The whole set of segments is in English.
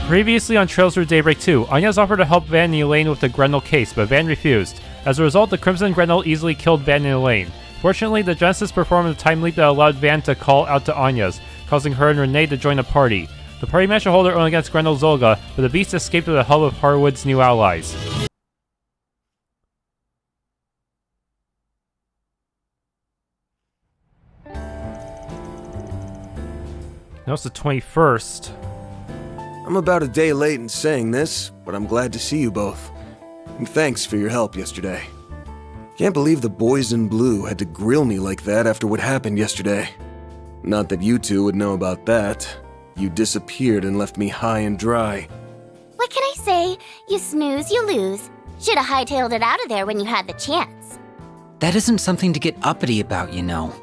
Previously on Trails Through Daybreak 2, Anya's offered to help Van and Elaine with the Grendel case, but Van refused. As a result, the Crimson Grendel easily killed Van and Elaine. Fortunately, the Genesis performed a time leap that allowed Van to call out to Anya's, causing her and Renee to join the party. The party managed to hold their own against Grendel's Gilga, but the beast escaped with the help of Harwood's new allies. Now it's the 21st. I'm about a day late in saying this, but I'm glad to see you both. And thanks for your help yesterday. Can't believe the boys in blue had to grill me like that after what happened yesterday. Not that you two would know about that. You disappeared and left me high and dry. What can I say? You snooze, you lose. Should've hightailed it out of there when you had the chance. That isn't something to get uppity about, you know.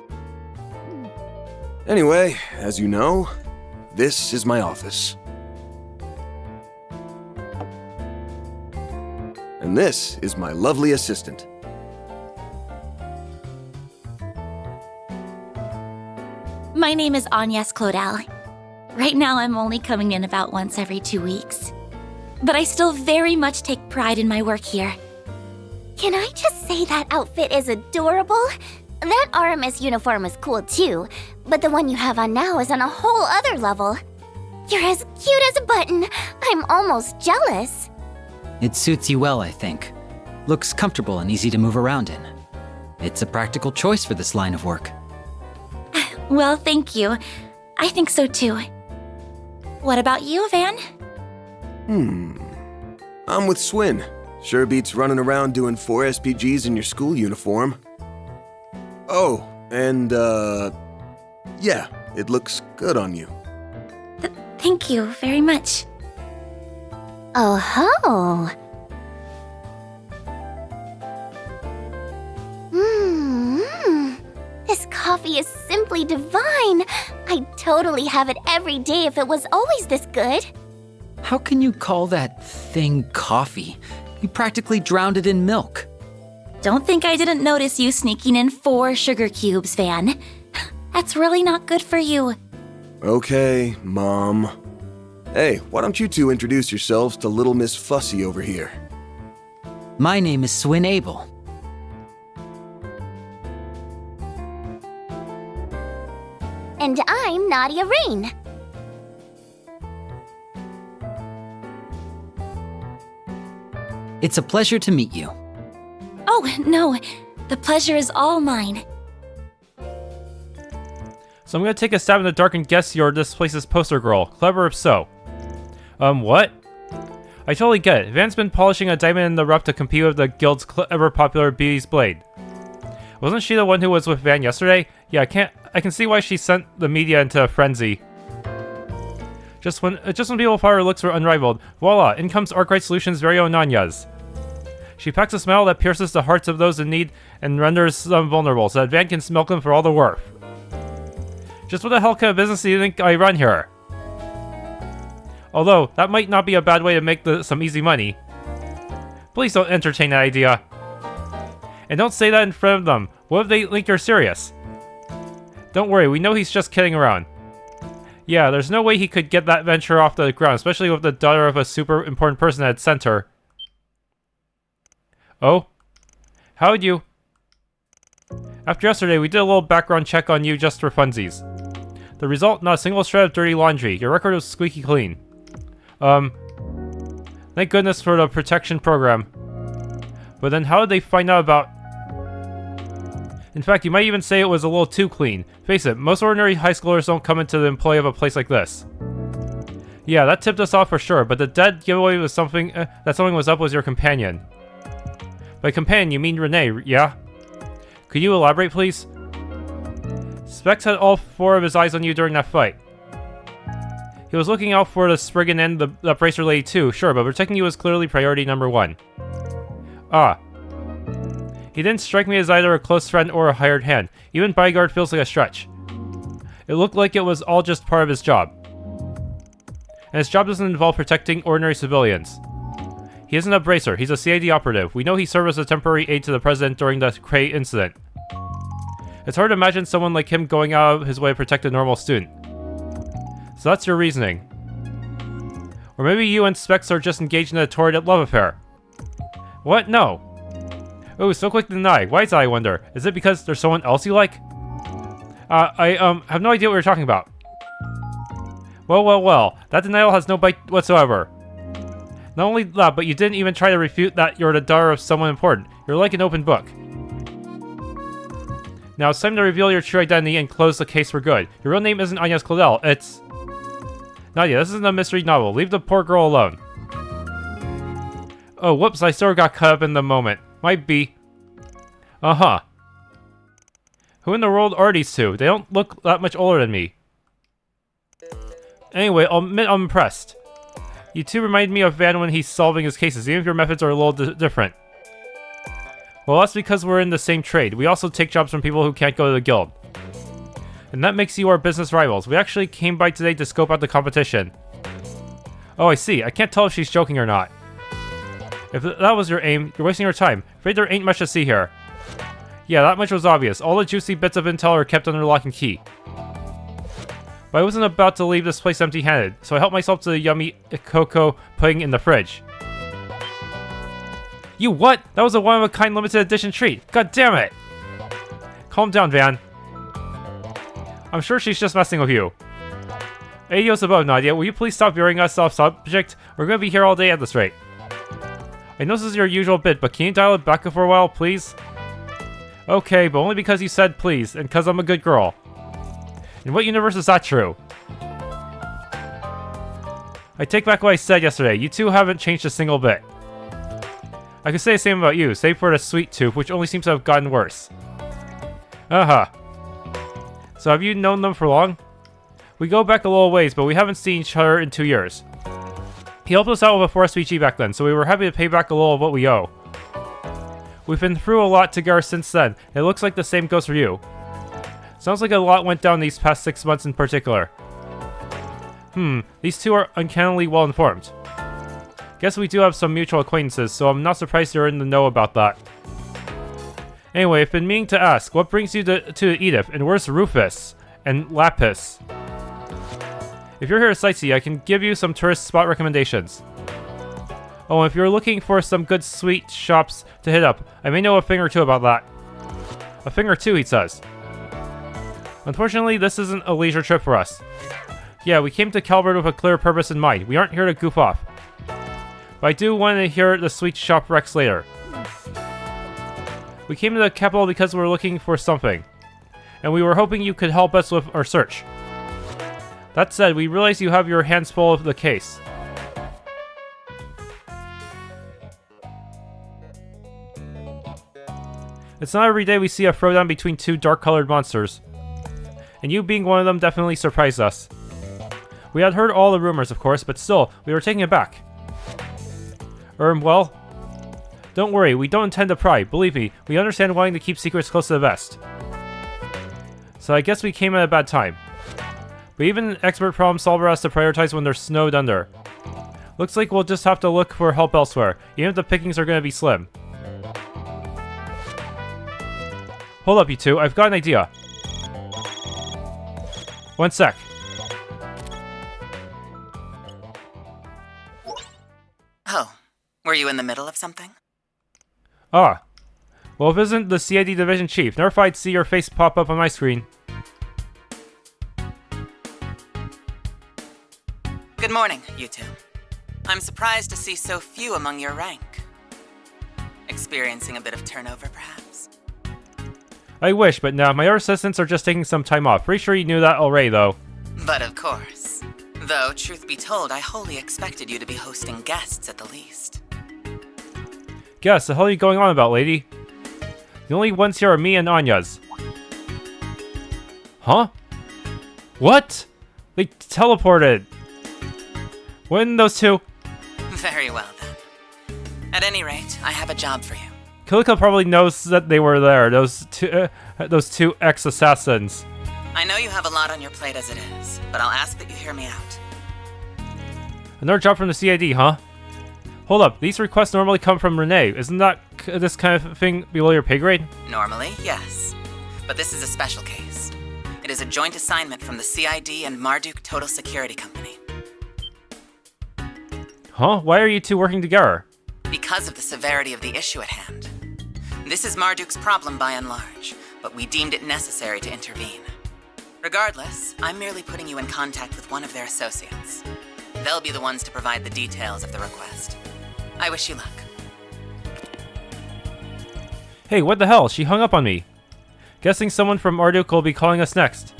Anyway, as you know, this is my office. And this is my lovely assistant. My name is Agnes Claudel. Right now I'm only coming in about once every 2 weeks. But I still very much take pride in my work here. Can I just say that outfit is adorable? That RMS uniform was cool too, but the one you have on now is on a whole other level. You're as cute as a button. I'm almost jealous. It suits you well, I think. Looks comfortable and easy to move around in. It's a practical choice for this line of work. Well, thank you. I think so too. What about you, Van? I'm with Swin. Sure beats running around doing 4 SPGs in your school uniform. Oh, and, yeah, it looks good on you. Thank you very much. Oh ho! This coffee is simply divine. I'd totally have it every day if it was always this good. How can you call that thing coffee? You practically drowned it in milk. Don't think I didn't notice you sneaking in 4 sugar cubes, Van. That's really not good for you. Okay, Mom. Hey, why don't you two introduce yourselves to Little Miss Fussy over here? My name is Swin Abel. And I'm Nadia Rain. It's a pleasure to meet you. Oh, no. The pleasure is all mine. So I'm gonna take a stab in the dark and guess you're this place's poster girl. Clever if so. What? I totally get it. Van's been polishing a diamond in the rough to compete with the guild's ever-popular Bee's Blade. Wasn't she the one who was with Van yesterday? Yeah, I can see why she sent the media into a frenzy. Just when people thought her looks were unrivaled, voila, in comes Arkride Solutions' very own Anya's. She packs a smile that pierces the hearts of those in need and renders them vulnerable, so that Van can milk them for all they're worth. Just what the hell kind of business do you think I run here? Although, that might not be a bad way to make some easy money. Please don't entertain that idea. And don't say that in front of them. What if they think you're serious? Don't worry, we know he's just kidding around. Yeah, there's no way he could get that venture off the ground, especially with the daughter of a super important person at center. Oh? How'd you? After yesterday, we did a little background check on you just for funsies. The result, not a single shred of dirty laundry. Your record was squeaky clean. Thank goodness for the protection program. But then how did they find out about... In fact, you might even say it was a little too clean. Face it, most ordinary high schoolers don't come into the employ of a place like this. Yeah, that tipped us off for sure, but the dead giveaway was something... that something was up was your companion. By companion, you mean Renee, yeah? Could you elaborate, please? Specs had all 4 of his eyes on you during that fight. He was looking out for the Spriggan and the Bracer Lady too, sure, but protecting you was clearly priority number 1. Ah. He didn't strike me as either a close friend or a hired hand. Even bodyguard feels like a stretch. It looked like it was all just part of his job. And his job doesn't involve protecting ordinary civilians. He isn't a bracer, he's a CID operative. We know he served as a temporary aide to the president during the Cray incident. It's hard to imagine someone like him going out of his way to protect a normal student. So that's your reasoning. Or maybe you and Specs are just engaged in a torrid love affair. What? No. Oh, so quick to deny. Why is that, I wonder? Is it because there's someone else you like? I have no idea what you're talking about. Well. That denial has no bite whatsoever. Not only that, but you didn't even try to refute that you're the daughter of someone important. You're like an open book. Now it's time to reveal your true identity and close the case for good. Your real name isn't Agnes Claudel, it's... Nadia, this isn't a mystery novel. Leave the poor girl alone. Oh, whoops, I sort of got caught up in the moment. Might be. Uh-huh. Who in the world are these two? They don't look that much older than me. Anyway, I'll admit I'm impressed. You two remind me of Van when he's solving his cases, even if your methods are a little different. Well, that's because we're in the same trade. We also take jobs from people who can't go to the guild. And that makes you our business rivals. We actually came by today to scope out the competition. Oh, I see. I can't tell if she's joking or not. If that was your aim, you're wasting your time. Afraid there ain't much to see here. Yeah, that much was obvious. All the juicy bits of intel are kept under lock and key. But I wasn't about to leave this place empty-handed, so I helped myself to the yummy cocoa pudding in the fridge. You what? That was a one-of-a-kind limited edition treat. God damn it! Calm down, Van. I'm sure she's just messing with you. Adios above, Nadia. Will you please stop veering us off subject? We're gonna be here all day at this rate. I know this is your usual bit, but can you dial it back for a while, please? Okay, but only because you said please, and because I'm a good girl. In what universe is that true? I take back what I said yesterday. You two haven't changed a single bit. I could say the same about you, save for the sweet tooth, which only seems to have gotten worse. Uh-huh. So have you known them for long? We go back a little ways, but we haven't seen each other in 2 years. He helped us out with a forest VG back then, so we were happy to pay back a little of what we owe. We've been through a lot together since then, and it looks like the same goes for you. Sounds like a lot went down these past 6 months in particular. These two are uncannily well informed. Guess we do have some mutual acquaintances, so I'm not surprised you're in the know about that. Anyway, I've been meaning to ask, what brings you to Edith, and where's Rufus? And Lapis? If you're here to sightsee, I can give you some tourist spot recommendations. Oh, and if you're looking for some good sweet shops to hit up, I may know a thing or two about that. A thing or two, he says. Unfortunately, this isn't a leisure trip for us. Yeah, we came to Calvert with a clear purpose in mind. We aren't here to goof off. But I do want to hear the sweet shop Rex later. We came to the capital because we were looking for something. And we were hoping you could help us with our search. That said, we realize you have your hands full of the case. It's not every day we see a throwdown between two dark-colored monsters. And you being one of them definitely surprised us. We had heard all the rumors, of course, but still, we were taken aback. Well, don't worry, we don't intend to pry. Believe me, we understand wanting to keep secrets close to the vest. So I guess we came at a bad time. But even an expert problem solver has to prioritize when they're snowed under. Looks like we'll just have to look for help elsewhere, even if the pickings are going to be slim. Hold up, you two. I've got an idea. One sec. Oh, were you in the middle of something? Ah. Well, if it isn't the CID Division Chief, never thought I'd see your face pop up on my screen. Good morning, you two. I'm surprised to see so few among your rank. Experiencing a bit of turnover, perhaps? I wish, but no, my other assistants are just taking some time off. Pretty sure you knew that already, though. But of course. Though, truth be told, I wholly expected you to be hosting guests at the least. Guess, the hell are you going on about, lady? The only ones here are me and Anya's. Huh? What? They teleported. When those two? Very well, then. At any rate, I have a job for you. Kilika probably knows that they were there, those two ex-assassins. I know you have a lot on your plate as it is, but I'll ask that you hear me out. Another job from the CID, huh? Hold up, these requests normally come from Renee. Isn't that this kind of thing below your pay grade? Normally, yes. But this is a special case. It is a joint assignment from the CID and Marduk Total Security Company. Huh? Why are you two working together? Because of the severity of the issue at hand. This is Marduk's problem by and large, but we deemed it necessary to intervene. Regardless, I'm merely putting you in contact with one of their associates. They'll be the ones to provide the details of the request. I wish you luck. Hey, what the hell? She hung up on me. Guessing someone from Marduk will be calling us next.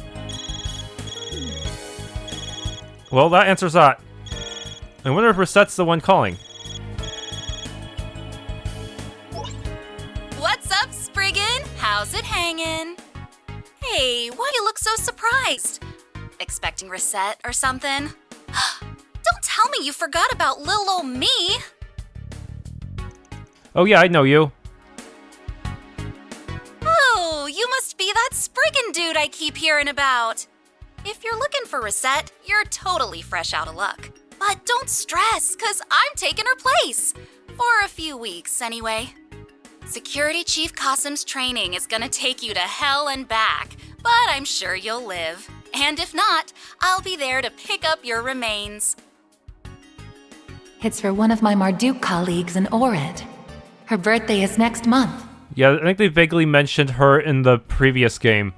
Well, that answers that. I wonder if Resette's the one calling. What's up, Spriggan? How's it hanging? Hey, why do you look so surprised? Expecting Reset or something? Don't tell me you forgot about lil' ol' me! Oh yeah, I know you. Oh, you must be that Spriggan dude I keep hearing about. If you're looking for Reset, you're totally fresh out of luck. But don't stress, cause I'm taking her place. For a few weeks, anyway. Security Chief Qasim's training is gonna take you to hell and back, but I'm sure you'll live. And if not, I'll be there to pick up your remains. It's for one of my Marduk colleagues in Orid. Her birthday is next month. Yeah, I think they vaguely mentioned her in the previous game.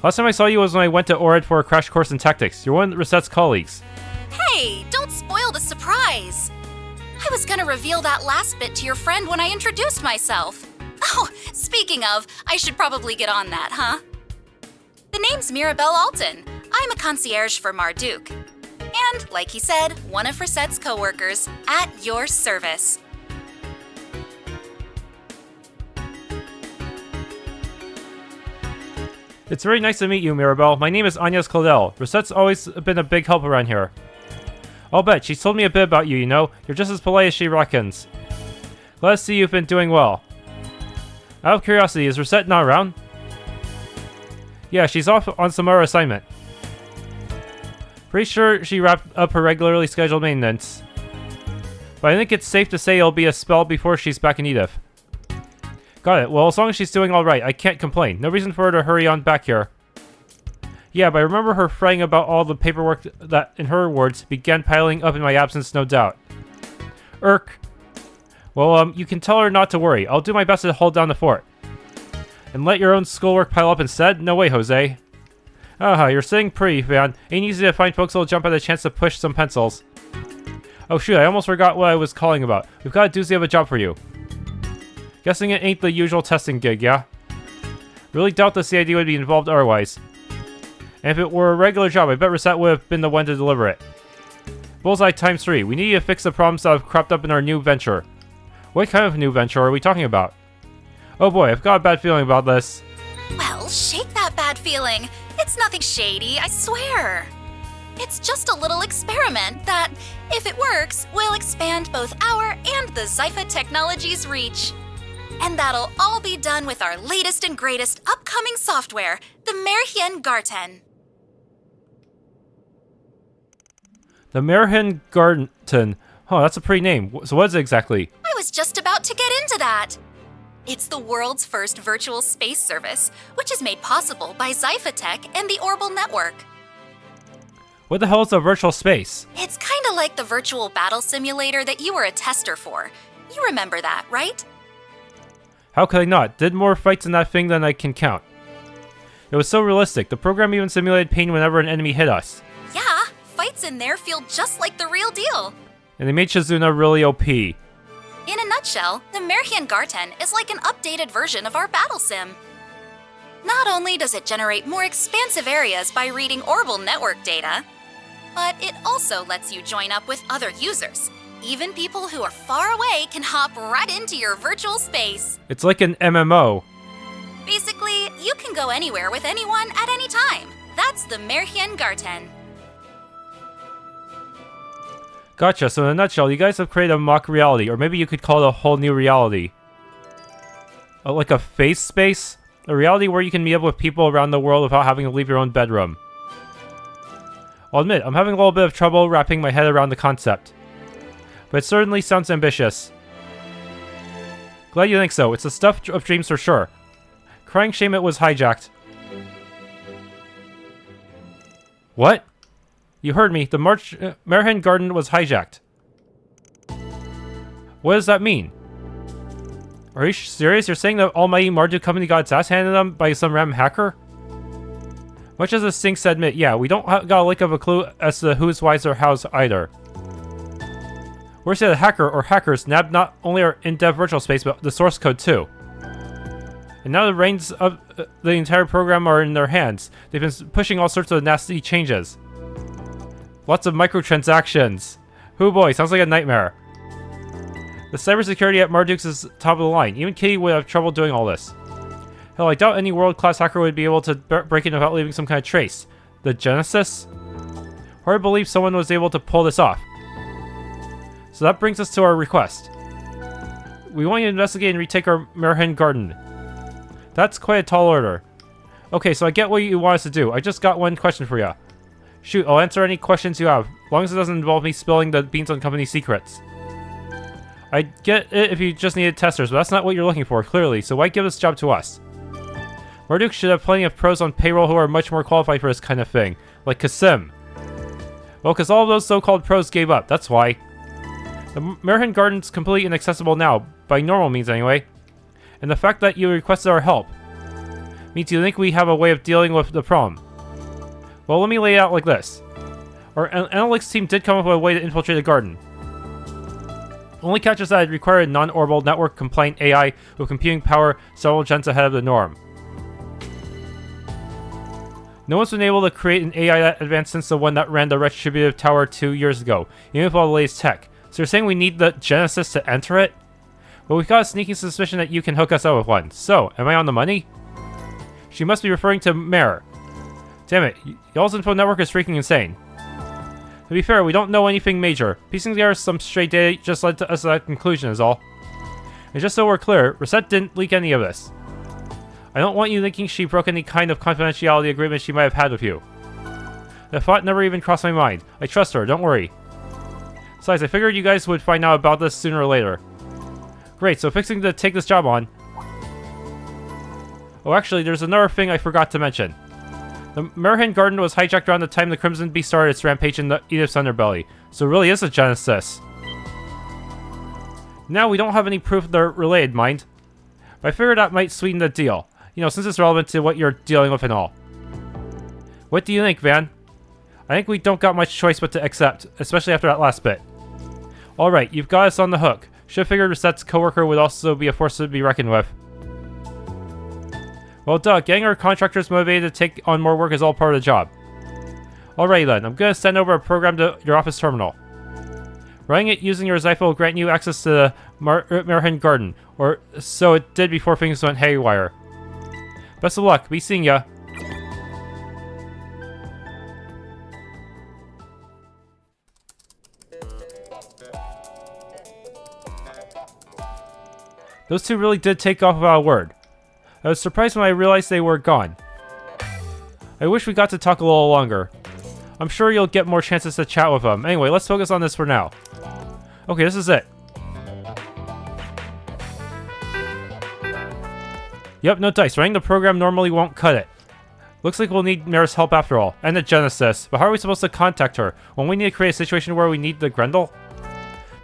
Last time I saw you was when I went to Orid for a crash course in tactics. You're one of Resette's colleagues. Hey, don't spoil the surprise. I was gonna reveal that last bit to your friend when I introduced myself. Oh, speaking of, I should probably get on that, huh? The name's Mirabel Aalton. I'm a concierge for Marduk. And, like he said, one of Resette's co-workers, at your service. It's very nice to meet you, Mirabel. My name is Agnes Claudel. Resette's always been a big help around here. I'll bet. She's told me a bit about you, you know? You're just as polite as she reckons. Glad to see you've been doing well. Out of curiosity, is Resette not around? Yeah, she's off on some other assignment. Pretty sure she wrapped up her regularly scheduled maintenance. But I think it's safe to say it'll be a spell before she's back in Edith. Got it. Well, as long as she's doing alright, I can't complain. No reason for her to hurry on back here. Yeah, but I remember her fretting about all the paperwork that, in her words, began piling up in my absence, no doubt. Well, you can tell her not to worry. I'll do my best to hold down the fort. And let your own schoolwork pile up instead? No way, Jose. You're sitting pretty, man. Ain't easy to find folks that'll jump at a chance to push some pencils. Oh shoot, I almost forgot what I was calling about. We've got a doozy of a job for you. Guessing it ain't the usual testing gig, yeah? Really doubt the CID would be involved otherwise. And if it were a regular job, I bet Resette would have been the one to deliver it. Bullseye times 3. We need to fix the problems that have cropped up in our new venture. What kind of new venture are we talking about? Oh boy, I've got a bad feeling about this. Well, shake that bad feeling. It's nothing shady, I swear. It's just a little experiment that, if it works, will expand both our and the Zypha technology's reach. And that'll all be done with our latest and greatest upcoming software, the Marchen Garten. The Marchen Garten. Oh, that's a pretty name. So what is it exactly? I was just about to get into that. It's the world's first virtual space service, which is made possible by Zypha Tech and the Orbital Network. What the hell is a virtual space? It's kinda like the virtual battle simulator that you were a tester for. You remember that, right? How could I not? Did more fights in that thing than I can count. It was so realistic. The program even simulated pain whenever an enemy hit us. Yeah, fights in there feel just like the real deal. And they made Shizuna really OP. In a nutshell, the Marchen Garten is like an updated version of our battle sim. Not only does it generate more expansive areas by reading Orbital Network data, but it also lets you join up with other users. Even people who are far away can hop right into your virtual space. It's like an MMO. Basically, you can go anywhere with anyone at any time. That's the Marchen Garten. Gotcha, so in a nutshell, you guys have created a mock reality, or maybe you could call it a whole new reality. Like a face space? A reality where you can meet up with people around the world without having to leave your own bedroom. I'll admit, I'm having a little bit of trouble wrapping my head around the concept. But it certainly sounds ambitious. Glad you think so. It's the stuff of dreams for sure. Crying shame it was hijacked. What? You heard me. The Marchen Garden was hijacked. What does that mean? Are you serious? You're saying the almighty Marduk company got its ass handed them by some random hacker? Much as the stinks to admit, yeah, we don't got a lick of a clue as to who's wise or how's either. We're saying the hacker or hackers nabbed not only our in-depth virtual space, but the source code too. And now the reins of the entire program are in their hands. They've been pushing all sorts of nasty changes. Lots of microtransactions. Hoo boy, sounds like a nightmare. The cybersecurity at Marduk's is top of the line. Even Kitty would have trouble doing all this. Hell, I doubt any world-class hacker would be able to break in without leaving some kind of trace. The Genesis? Hard to believe someone was able to pull this off. So that brings us to our request. We want you to investigate and retake our Marchen Garden. That's quite a tall order. Okay, so I get what you want us to do. I just got one question for you. Shoot, I'll answer any questions you have, as long as it doesn't involve me spilling the beans on company secrets. I get it if you just needed testers, but that's not what you're looking for, clearly, so why give this job to us? Marduk should have plenty of pros on payroll who are much more qualified for this kind of thing, like Kasim. Well, because all of those so-called pros gave up, that's why. The Marchen Garden's completely inaccessible now, by normal means anyway. And the fact that you requested our help means you think we have a way of dealing with the problem. Well, let me lay it out like this. Our analytics team did come up with a way to infiltrate the garden. Only catch is that it required a non-orbital network compliant AI with computing power several gens ahead of the norm. No one's been able to create an AI that advanced since the one that ran the Retributive Tower 2 years ago, even with all the latest tech. So you're saying we need the Genesis to enter it? Well, we've got a sneaking suspicion that you can hook us up with one. So, am I on the money? She must be referring to Mare. Damn it, y'all's info network is freaking insane. To be fair, we don't know anything major. Piecing together some stray data just led to us to that conclusion is all. And just so we're clear, Reset didn't leak any of this. I don't want you thinking she broke any kind of confidentiality agreement she might have had with you. The thought never even crossed my mind. I trust her, don't worry. Besides, I figured you guys would find out about this sooner or later. Great, so fixing to take this job on. Oh, actually, there's another thing I forgot to mention. The Marchen Garden was hijacked around the time the Crimson Beast started its rampage in the Edith's underbelly, so it really is a Genesis. Now, we don't have any proof they're related, mind. But I figured that might sweeten the deal. You know, since it's relevant to what you're dealing with and all. What do you think, Van? I think we don't got much choice but to accept, especially after that last bit. Alright, you've got us on the hook. Should've figured Reset's coworker would also be a force to be reckoned with. Well, duh, getting our contractors motivated to take on more work is all part of the job. Alright then, I'm gonna send over a program to your office terminal. Running it using your Zypho will grant you access to the Marchen Garden, or so it did before things went haywire. Best of luck, be seeing ya. Those two really did take off without a word. I was surprised when I realized they were gone. I wish we got to talk a little longer. I'm sure you'll get more chances to chat with them. Anyway, let's focus on this for now. Okay, this is it. Yep, no dice. Running the program normally won't cut it. Looks like we'll need Mare's help after all. And the Genesis. But how are we supposed to contact her? Won't we need to create a situation where we need the Grendel?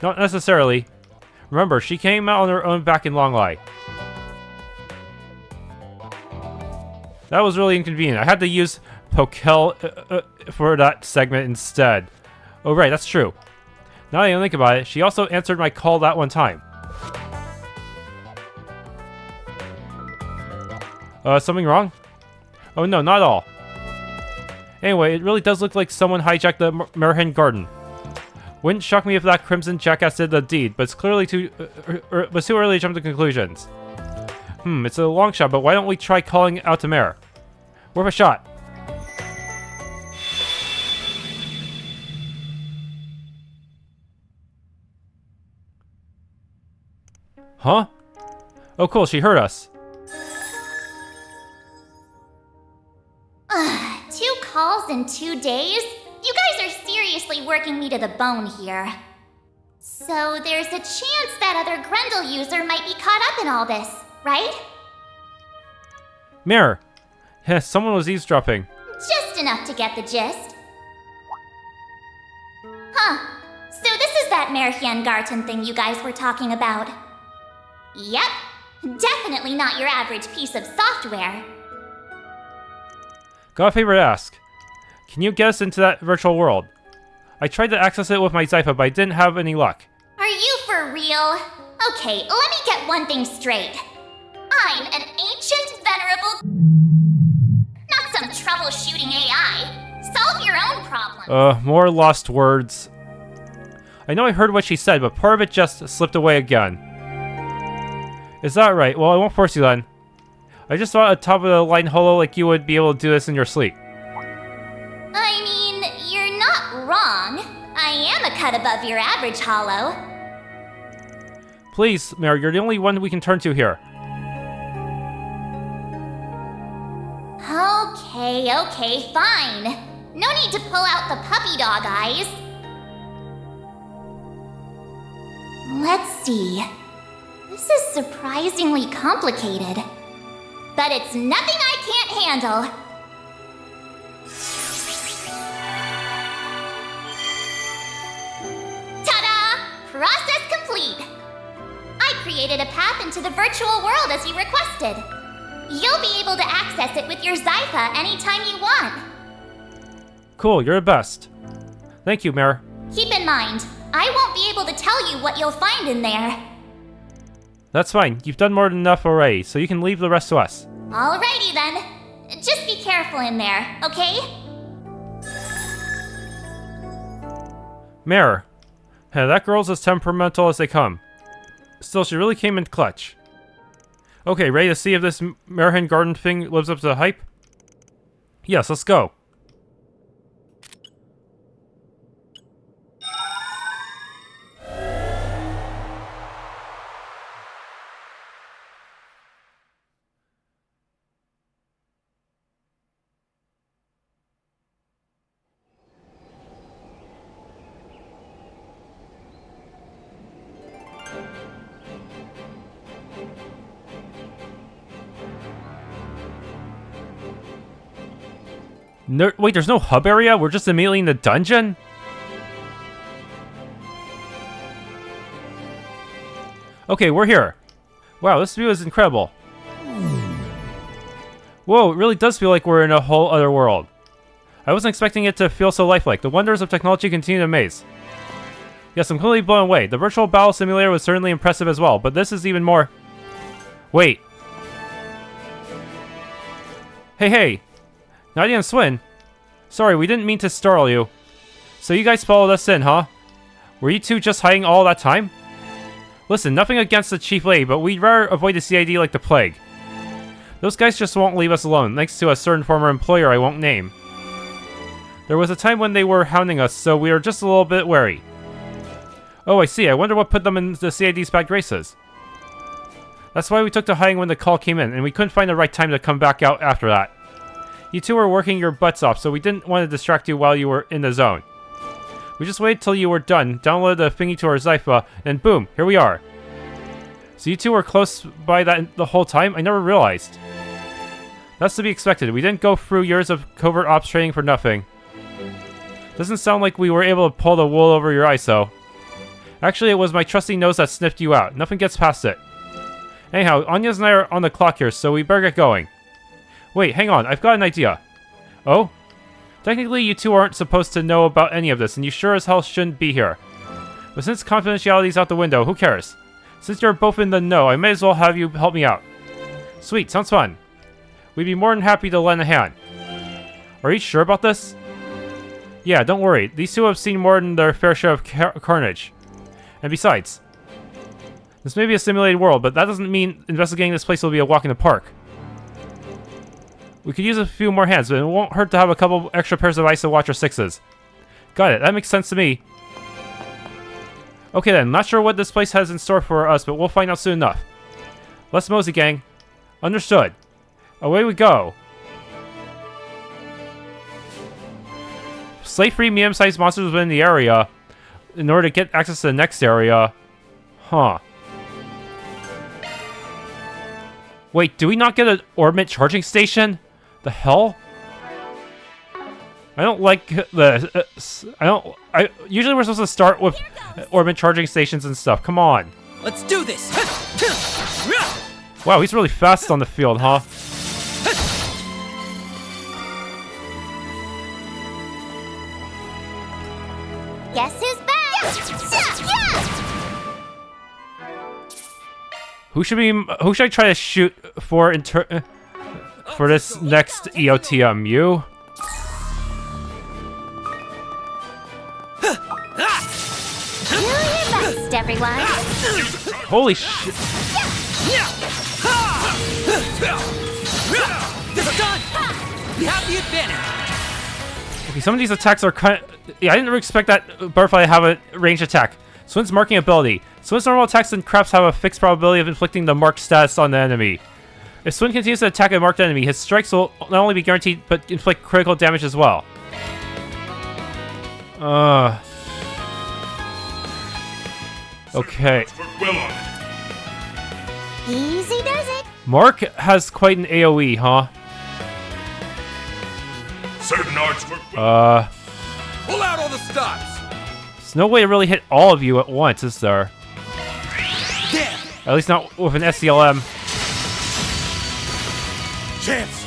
Not necessarily. Remember, she came out on her own back in Longlai. That was really inconvenient. I had to use Pokel for that segment instead. Oh right, that's true. Now that I think about it, she also answered my call that one time. Something wrong? Oh no, not at all. Anyway, it really does look like someone hijacked the Marchen Garden. Wouldn't shock me if that Crimson Jackass did the deed, but it's clearly too early to jump to conclusions. It's a long shot, but why don't we try calling out to Mare? Worth a shot. Huh? Oh cool, she heard us. 2 calls in 2 days? You guys are seriously working me to the bone here. So there's a chance that other Grendel user might be caught up in all this, right? Mare! Yes, someone was eavesdropping. Just enough to get the gist. Marchen Garten thing you guys were talking about. Yep, definitely not your average piece of software. Got a favor to ask. Can you get us into that virtual world? I tried to access it with my Zypha, but I didn't have any luck. Are you for real? Okay, let me get one thing straight. I'm an ancient, venerable... not some troubleshooting AI. Solve your own problems. More lost words. I know I heard what she said, but part of it just slipped away again. Is that right? Well, I won't force you then. I just thought a top-of-the-line holo like you would be able to do this in your sleep. I mean, you're not wrong. I am a cut above your average holo. Please, Mary, you're the only one we can turn to here. Okay, fine. No need to pull out the puppy dog eyes. Let's see. This is surprisingly complicated. But it's nothing I can't handle. Ta-da! Process complete! I created a path into the virtual world as you requested. You'll be able to access it with your Zypha anytime you want. Cool, you're the best. Thank you, Mare. Keep in mind, I won't be able to tell you what you'll find in there. That's fine. You've done more than enough already, so you can leave the rest to us. Alrighty then. Just be careful in there, okay? Mare. Hey, that girl's as temperamental as they come. Still, she really came in clutch. Okay, ready to see if this Marchen Garten thing lives up to the hype? Yes, let's go. Wait, there's no hub area? We're just immediately in the dungeon? Okay, we're here. Wow, this view is incredible. Whoa, it really does feel like we're in a whole other world. I wasn't expecting it to feel so lifelike. The wonders of technology continue to amaze. Yes, I'm completely blown away. The virtual battle simulator was certainly impressive as well, but this is even more... Wait. Hey. Nadia and Swin. Sorry, we didn't mean to startle you. So you guys followed us in, huh? Were you two just hiding all that time? Listen, nothing against the Chief Lady, but we'd rather avoid the CID like the plague. Those guys just won't leave us alone, thanks to a certain former employer I won't name. There was a time when they were hounding us, so we were just a little bit wary. Oh, I see. I wonder what put them in the CID's bad graces. That's why we took to hiding when the call came in, and we couldn't find the right time to come back out after that. You two were working your butts off, so we didn't want to distract you while you were in the zone. We just waited till you were done, downloaded the thingy to our Zypha, and boom, here we are. So you two were close by that the whole time? I never realized. That's to be expected. We didn't go through years of covert ops training for nothing. Doesn't sound like we were able to pull the wool over your eyes, though. Actually, it was my trusty nose that sniffed you out. Nothing gets past it. Anyhow, Anya's and I are on the clock here, so we better get going. Wait, hang on. I've got an idea. Oh? Technically, you two aren't supposed to know about any of this, and you sure as hell shouldn't be here. But since confidentiality's out the window, who cares? Since you're both in the know, I may as well have you help me out. Sweet, sounds fun. We'd be more than happy to lend a hand. Are you sure about this? Yeah, don't worry. These two have seen more than their fair share of carnage. And besides, this may be a simulated world, but that doesn't mean investigating this place will be a walk in the park. We could use a few more hands, but it won't hurt to have a couple extra pairs of eyes to watch our sixes. Got it, that makes sense to me. Okay then, not sure what this place has in store for us, but we'll find out soon enough. Let's mosey, gang. Understood. Away we go. Slay free medium-sized monsters within the area in order to get access to the next area. Huh. Wait, do we not get an orbit charging station? The hell? I don't like the. Usually we're supposed to start with orbit charging stations and stuff. Come on. Let's do this! Wow, he's really fast on the field, huh? Guess who's back? Who should I try to shoot for for this next EOTM? You? Do your best, everyone. Holy shit! It's done! We have the advantage! Okay, some of these attacks are kind of... Yeah, I didn't really expect that Butterfly to have a ranged attack. Swin's marking ability. Swin's normal attacks and crafts have a fixed probability of inflicting the marked status on the enemy. If Swin continues to attack a marked enemy, his strikes will not only be guaranteed, but inflict critical damage as well. Okay. Easy does it. Mark has quite an AoE, huh? Certain arts work well. Pull out all the stops! There's no way to really hit all of you at once, is there? Damn! At least not with an SCLM. Chance!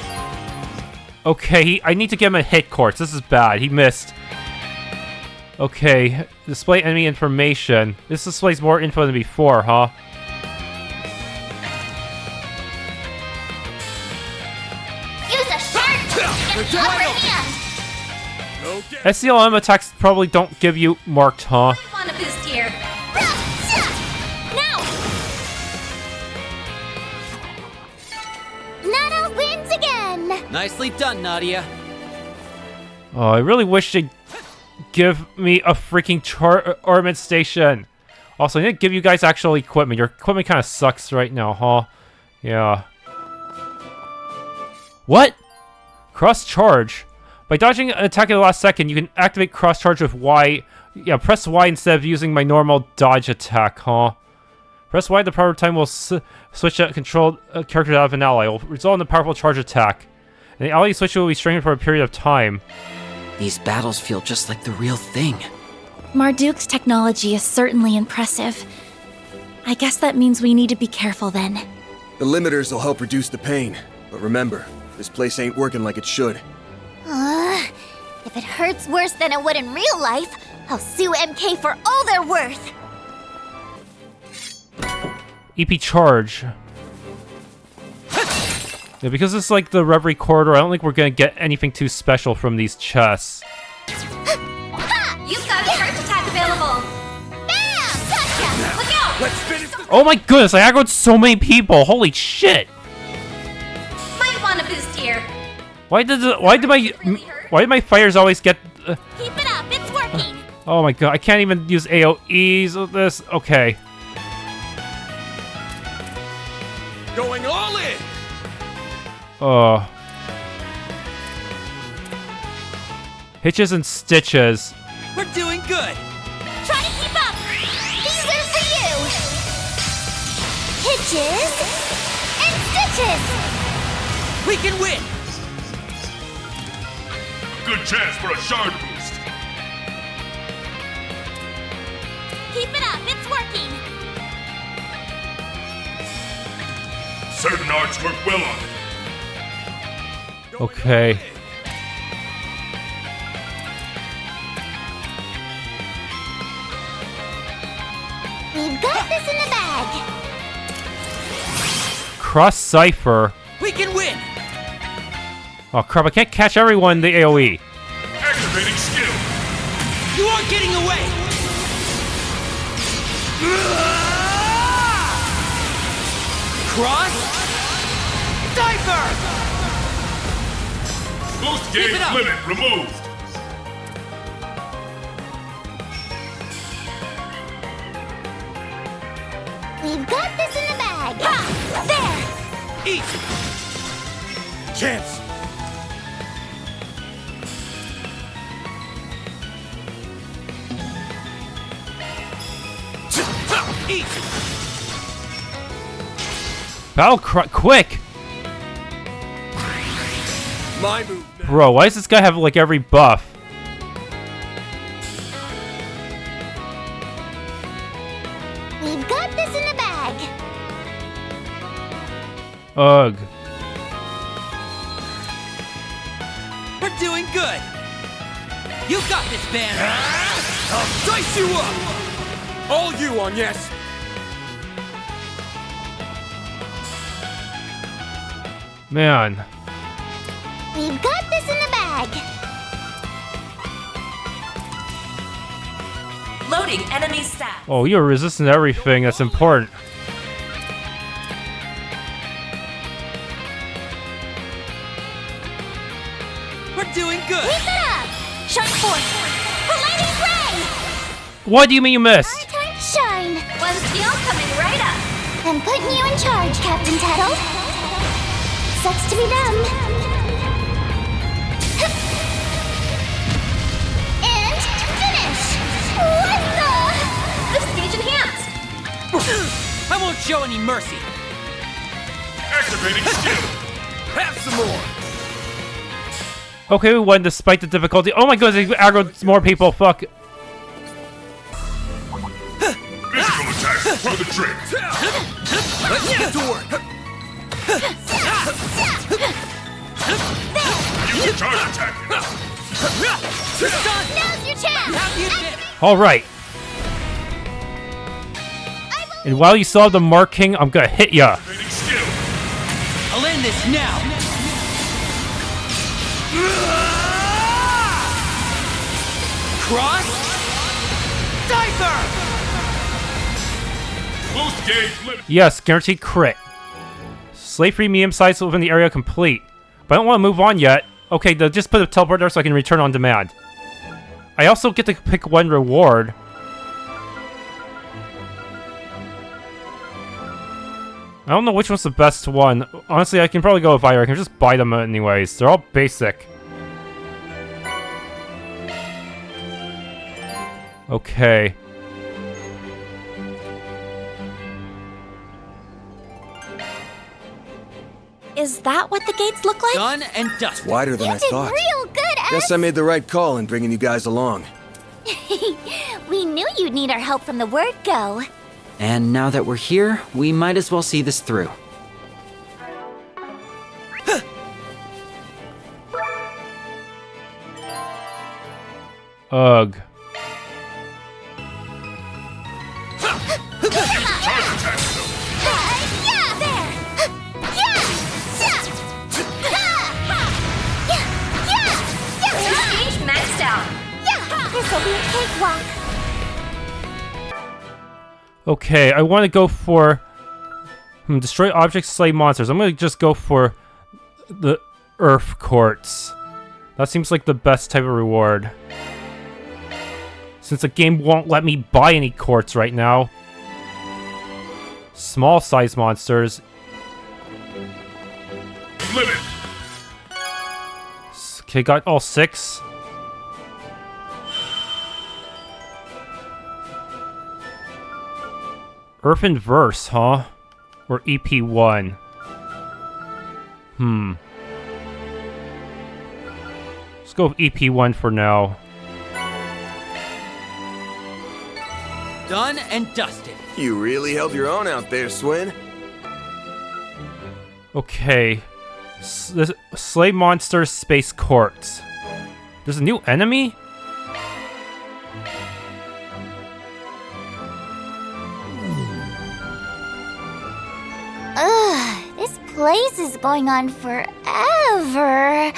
Okay, I need to give him a hit course. This is bad. He missed. Okay, display enemy information. This displays more info than before, huh? Use a sharp and upper hand. Okay. SCLM attacks probably don't give you marked, huh? Want a boost here? Now! Nada wins again! Nicely done, Nadia. Oh, I really wish they'd give me a freaking armament station. Also, I need to give you guys actual equipment. Your equipment kind of sucks right now, huh? Yeah. What? Cross charge. By dodging an attack at the last second, you can activate cross charge with Y. Yeah, press Y instead of using my normal dodge attack, huh? Press Y at the proper time will switch a controlled character out of an ally. It will result in a powerful charge attack. And the ally switch will be strengthened for a period of time. These battles feel just like the real thing. Marduk's technology is certainly impressive. I guess that means we need to be careful then. The limiters will help reduce the pain. But remember, this place ain't working like it should. If it hurts worse than it would in real life, I'll sue MK for all they're worth. EP charge. Yeah, because it's like the Reverie Corridor, I don't think we're gonna get anything too special from these chests. You've got a charge attack available. Bam! Gotcha! Look out! Let's finish the... Oh my goodness, I aggroed so many people! Holy shit! Might want a boost here. Why did my fighters always get... Keep it up, it's working! Oh my god, I can't even use AoEs with this. Okay. Going all in! Oh. Hitches and stitches. We're doing good! Try to keep up! These are for you! Hitches and stitches! We can win! Good chance for a shard boost. Keep it up, it's working! Certain arts work well on it. Okay. We've got this in the bag! Cross Cipher. We can win! Oh crap, I can't catch everyone in the AoE. Activating skill. You aren't getting away! Cross Cipher! Boost Keep gauge it up. limit removed. We've got this in the bag! Ha! There! Eat! Chance! Eat! Battle cry, quick! My My move now. Bro, why does this guy have like every buff? We've got this in the bag. Ugh. We're doing good. You got this, Ban. I'll dice you up. All you on yes. Man. We've got this in the bag. Loading enemy stats. Oh, you're resistant to everything. That's important. We're doing good. Keep it up. Shine forth. Palladium ray. What do you mean you missed? Our time to shine. One steal coming right up. I'm putting you in charge, Captain Tattle. Sucks to be them. And finish. What the? Stage enhanced. I won't show any mercy. Activating skill. Have some more. Okay, we won despite the difficulty. Oh my goodness, they aggroed more people. Fuck. Physical attacks for the trick. Let's get to work. Use a charge attack. Now's your chance. How do you did it? All right. And while you still have the marking, I'm gonna hit ya. Activating skill. I'll end this now. Cross. Diver. Boost gauge limit. Yes, guaranteed crit. Slave free medium size within the area complete. But I don't want to move on yet. Okay, just put a teleport there so I can return on demand. I also get to pick one reward. I don't know which one's the best one. Honestly, I can probably go with either. I can just buy them anyways. They're all basic. Okay. Is that what the gates look like? Done and dusted. Wider than You I did thought. real good, Ed. Guess I made the right call in bringing you guys along. We knew you'd need our help from the word go. And now that we're here, we might as well see this through. Ugh. Charge attack. Yeah, there. Yeah. Stage maxed out. Yeah, this'll be a cakewalk. Okay, I want to go for... destroy objects, slay monsters. I'm going to just go for the Earth Quartz. That seems like the best type of reward. Since the game won't let me buy any quartz right now. Small size monsters. Limit. Okay, got all 6. Earthen Verse, huh? Or EP1. Let's go with EP1 for now. Done and dusted. You really held your own out there, Swin. Okay. Slay Monster Space Quartz. There's a new enemy? Ugh, this place is going on forever.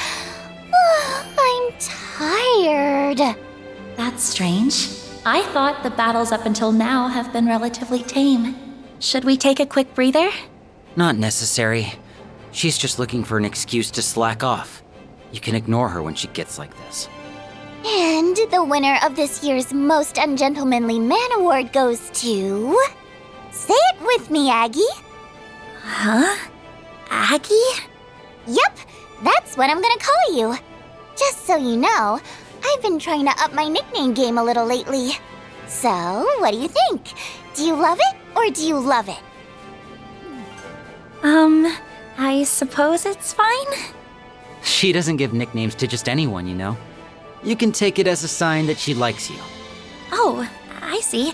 I'm tired. That's strange. I thought the battles up until now have been relatively tame. Should we take a quick breather? Not necessary. She's just looking for an excuse to slack off. You can ignore her when she gets like this. And the winner of this year's Most Ungentlemanly Man Award goes to... Say it with me, Aggie. Huh? Aggie? Yep, that's what I'm gonna call you. Just so you know, I've been trying to up my nickname game a little lately. So, what do you think? Do you love it, or do you love it? I suppose it's fine? She doesn't give nicknames to just anyone, you know. You can take it as a sign that she likes you. Oh, I see.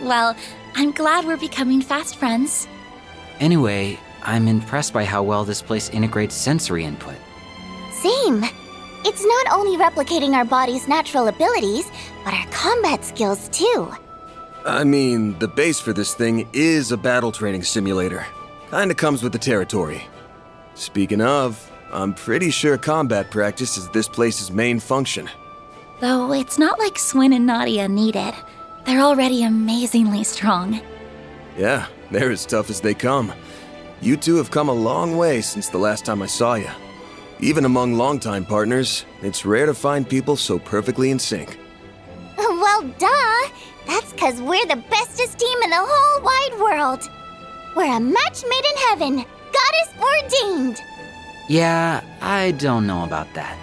Well, I'm glad we're becoming fast friends. Anyway, I'm impressed by how well this place integrates sensory input. Same. It's not only replicating our body's natural abilities, but our combat skills too. I mean, the base for this thing is a battle training simulator. Kinda comes with the territory. Speaking of, I'm pretty sure combat practice is this place's main function. Though it's not like Swin and Nadia need it. They're already amazingly strong. Yeah, they're as tough as they come. You two have come a long way since the last time I saw you. Even among longtime partners, it's rare to find people so perfectly in sync. Well, duh! That's 'cause we're the bestest team in the whole wide world. We're a match made in heaven, goddess ordained. Yeah, I don't know about that.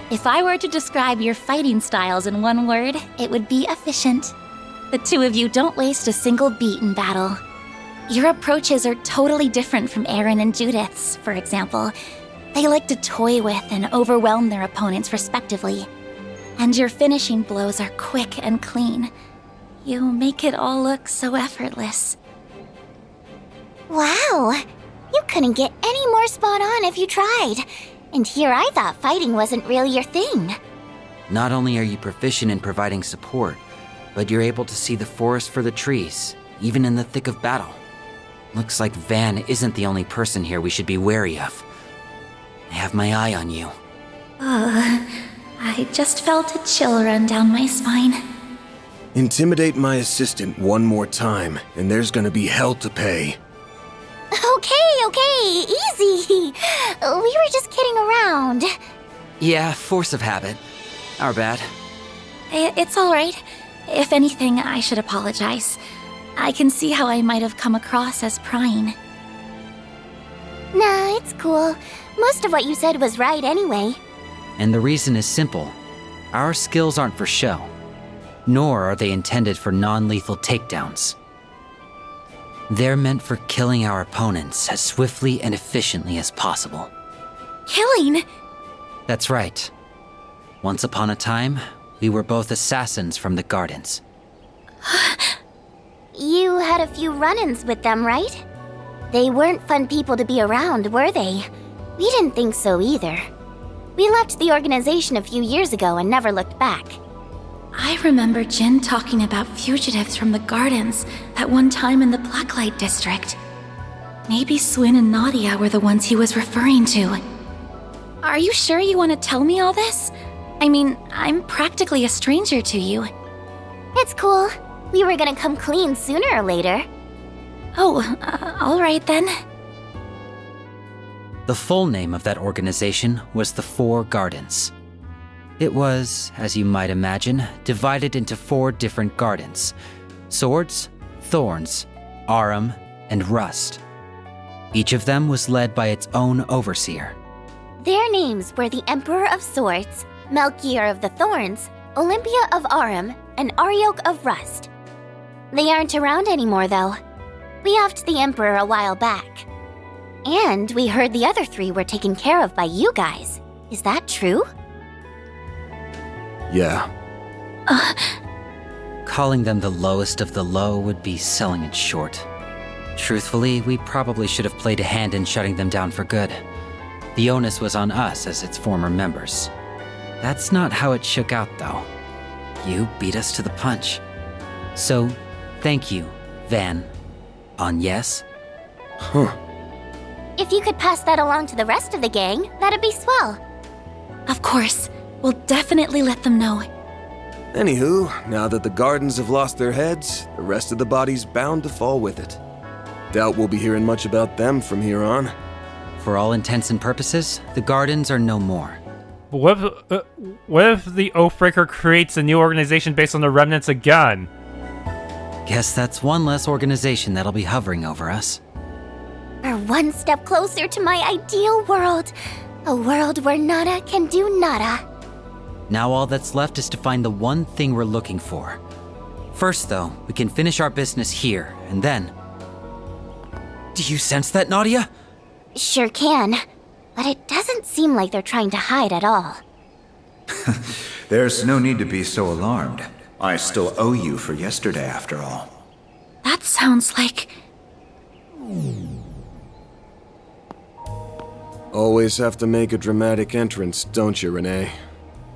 If I were to describe your fighting styles in one word, it would be efficient. The two of you don't waste a single beat in battle. Your approaches are totally different from Aaron and Judith's, for example. They like to toy with and overwhelm their opponents respectively. And your finishing blows are quick and clean. You make it all look so effortless. Wow! You couldn't get any more spot on if you tried. And here I thought fighting wasn't really your thing. Not only are you proficient in providing support, but you're able to see the forest for the trees, even in the thick of battle. Looks like Van isn't the only person here we should be wary of. I have my eye on you. I just felt a chill run down my spine. Intimidate my assistant one more time, and there's gonna be hell to pay. Okay, easy. We were just kidding around. Yeah, force of habit. Our bad. It's all right. If anything, I should apologize. I can see how I might have come across as prying. Nah, it's cool. Most of what you said was right anyway. And the reason is simple. Our skills aren't for show, nor are they intended for non-lethal takedowns. They're meant for killing our opponents as swiftly and efficiently as possible. Killing? That's right. Once upon a time, we were both assassins from the gardens. You had a few run-ins with them, right? They weren't fun people to be around, were they? We didn't think so either. We left the organization a few years ago and never looked back. I remember Jin talking about fugitives from the gardens that one time in the Blacklight district. Maybe Swin and Nadia were the ones he was referring to. Are you sure you want to tell me all this? I mean, I'm practically a stranger to you. It's cool. We were gonna come clean sooner or later. Oh, all right then. The full name of that organization was the Four Gardens. It was, as you might imagine, divided into 4 different gardens: Swords, Thorns, Arum, and Rust. Each of them was led by its own overseer. Their names were the Emperor of Swords, Melchior of the Thorns, Olympia of Arum, and Arioch of Rust. They aren't around anymore, though. We offed the Emperor a while back. And we heard the other 3 were taken care of by you guys. Is that true? Yeah. Calling them the lowest of the low would be selling it short. Truthfully, we probably should have played a hand in shutting them down for good. The onus was on us as its former members. That's not how it shook out, though. You beat us to the punch. So, thank you, Van. On yes? Huh. If you could pass that along to the rest of the gang, that'd be swell. Of course. We'll definitely let them know. Anywho, now that the gardens have lost their heads, the rest of the body's bound to fall with it. Doubt we'll be hearing much about them from here on. For all intents and purposes, the gardens are no more. What if the Oathbreaker creates a new organization based on the remnants again? Guess that's one less organization that'll be hovering over us. We're one step closer to my ideal world. A world where nada can do nada. Now all that's left is to find the one thing we're looking for. First, though, we can finish our business here, and then... Do you sense that, Nadia? Sure can. but it doesn't seem like they're trying to hide at all. There's no need to be so alarmed. I still owe you for yesterday, after all. That sounds like... Always have to make a dramatic entrance, don't you, Renee?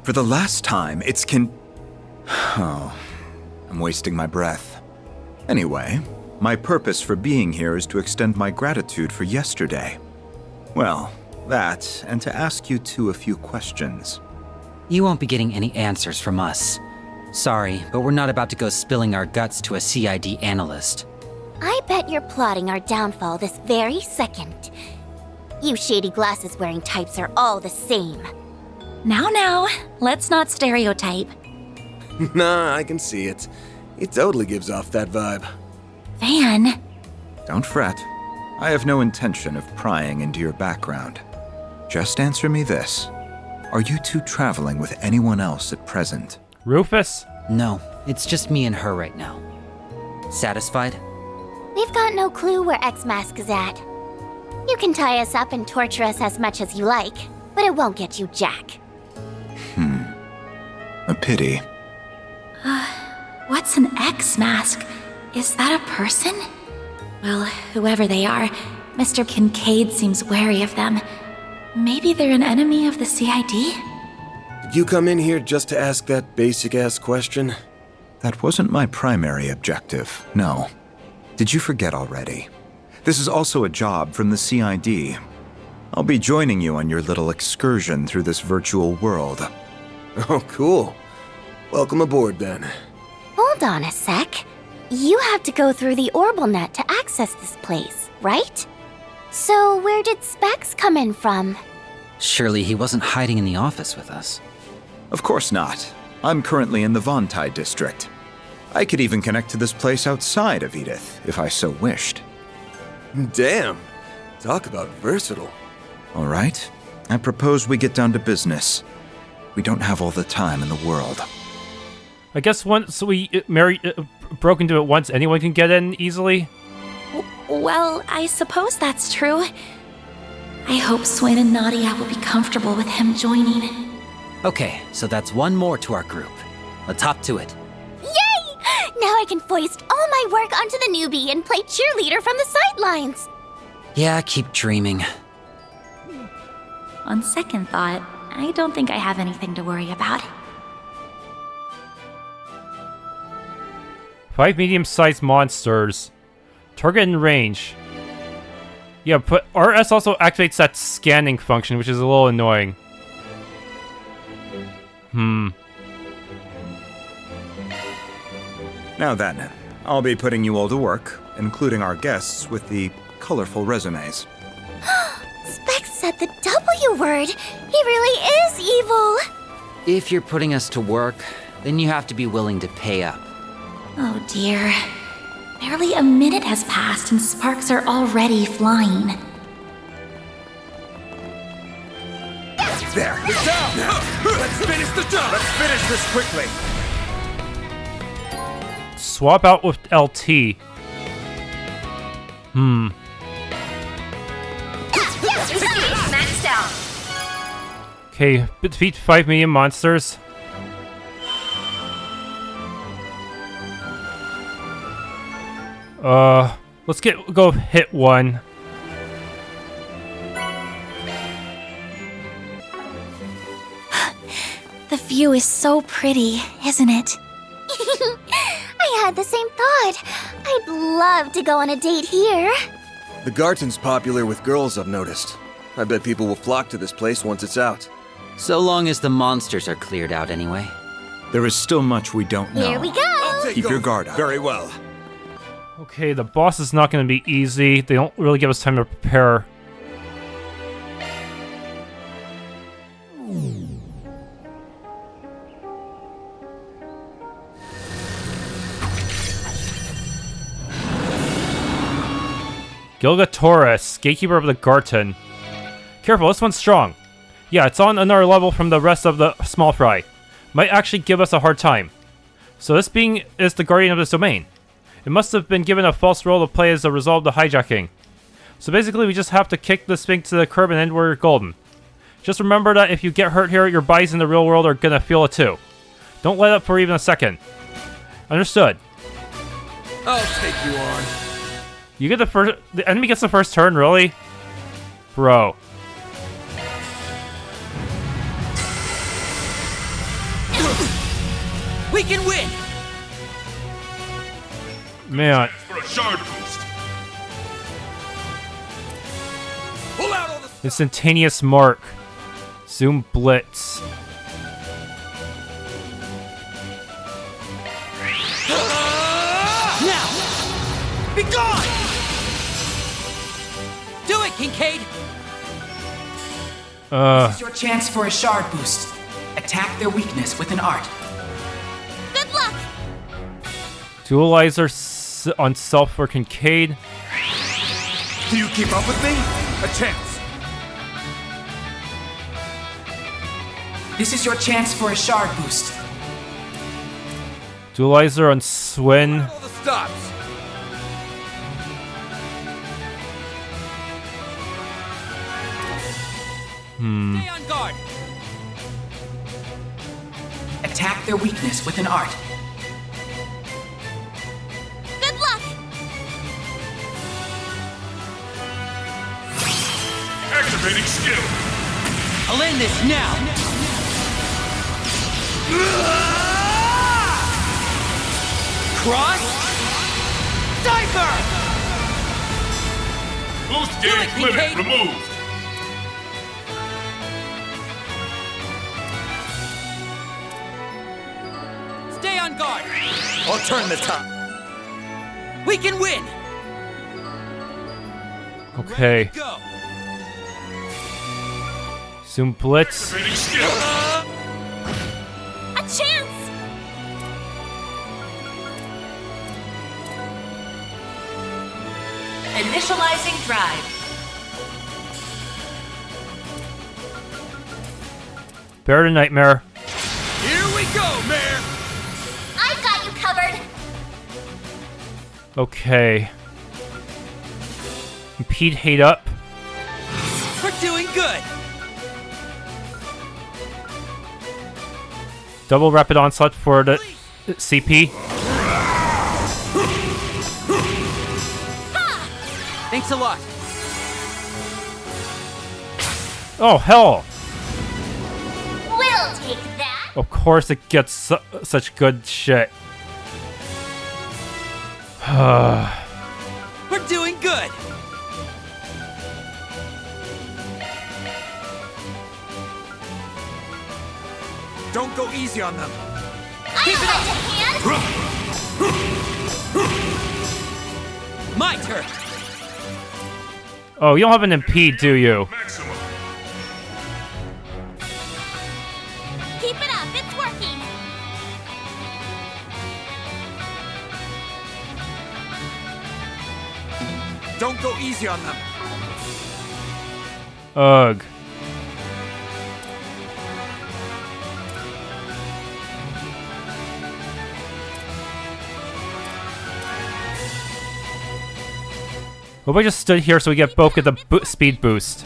For the last time, Oh, I'm wasting my breath. Anyway, my purpose for being here is to extend my gratitude for yesterday. Well, that, and to ask you a few questions. You won't be getting any answers from us. Sorry, but we're not about to go spilling our guts to a CID analyst. I bet you're plotting our downfall this very second. You shady glasses-wearing types are all the same. Now, let's not stereotype. Nah, I can see it. He totally gives off that vibe. Van. Don't fret. I have no intention of prying into your background. Just answer me this. Are you two traveling with anyone else at present? Rufus? No, it's just me and her right now. Satisfied? We've got no clue where X-Mask is at. You can tie us up and torture us as much as you like, but it won't get you jack. A pity. What's an X-Mask? Is that a person? Well, whoever they are, Mr. Kincaid seems wary of them. Maybe they're an enemy of the CID? Did you come in here just to ask that basic-ass question? That wasn't my primary objective, no. Did you forget already? This is also a job from the CID. I'll be joining you on your little excursion through this virtual world. Oh, cool. Welcome aboard, then. Hold on a sec. You have to go through the Orbital Net to access this place, right? So where did Specs come in from? Surely he wasn't hiding in the office with us. Of course not. I'm currently in the Vontai district. I could even connect to this place outside of Edith, if I so wished. Damn. Talk about versatile. All right. I propose we get down to business. We don't have all the time in the world. I guess once we broke into it once, anyone can get in easily? Well, I suppose that's true. I hope Swin and Nadia will be comfortable with him joining. Okay, so that's one more to our group. Let's hop to it. Yay! Now I can foist all my work onto the newbie and play cheerleader from the sidelines. Yeah, keep dreaming. On second thought, I don't think I have anything to worry about. 5 medium-sized monsters. Target in range. Yeah, but RS also activates that scanning function, which is a little annoying. Now then, I'll be putting you all to work, including our guests with the colorful resumes. Specs said the W word. He really is evil. If you're putting us to work, then you have to be willing to pay up. Oh dear. Barely a minute has passed and sparks are already flying. There! It's down! Let's finish the job! Let's finish this quickly! Swap out with LT. Maxed out. Okay, defeat 5 medium monsters. Let's go hit one. The view is so pretty, isn't it? I had the same thought. I'd love to go on a date here. The Garten's popular with girls, I've noticed. I bet people will flock to this place once it's out. So long as the monsters are cleared out anyway. There is still much we don't know. Here we go. Keep your guard up. Very well. Okay, the boss is not going to be easy. They don't really give us time to prepare. Gilga Taurus, Gatekeeper of the Garten. Careful, this one's strong. Yeah, it's on another level from the rest of the small fry. Might actually give us a hard time. So this being is the guardian of this domain. It must have been given a false role to play as a result of the hijacking. So basically, we just have to kick this thing to the curb and end we're golden. Just remember that if you get hurt here, your bodies in the real world are gonna feel it too. Don't let up for even a second. Understood. I'll take you on. You get the first... The enemy gets the first turn, really? Bro. We can win! Man. For a shard boost. Pull out all the... Instantaneous mark. Zoom blitz. Now! Be gone! Do it, Kincaid! This is your chance for a shard boost. Attack their weakness with an art. Good luck! Dualizer on self for Kincaid. Do you keep up with me? A chance. This is your chance for a shard boost. Dualizer on Swin. All the stops. Stay on guard! Attack their weakness with an art. Good luck! Activating skill. I'll end this now! Cross! Cypher! Boost Do it, gauge limit Kincaid. removed. Stay on guard! I'll turn the top. We can win! Okay. Go! Zoom blitz. Activating skill. A chance! Initializing drive. Bear to Nightmare. Here we go, Mare. I've got you covered! Okay. Impede hate up. We're doing good! Double rapid onslaught for the CP. Thanks a lot. Oh, hell! We'll take that! Of course it gets such good shit. We're doing good! Don't go easy on them. I'll lend a hand! My turn! Oh, you don't have an impede, do you? Maximum. Keep it up, it's working! Don't go easy on them. Ugh. Hope I just stood here so we get both at the speed boost.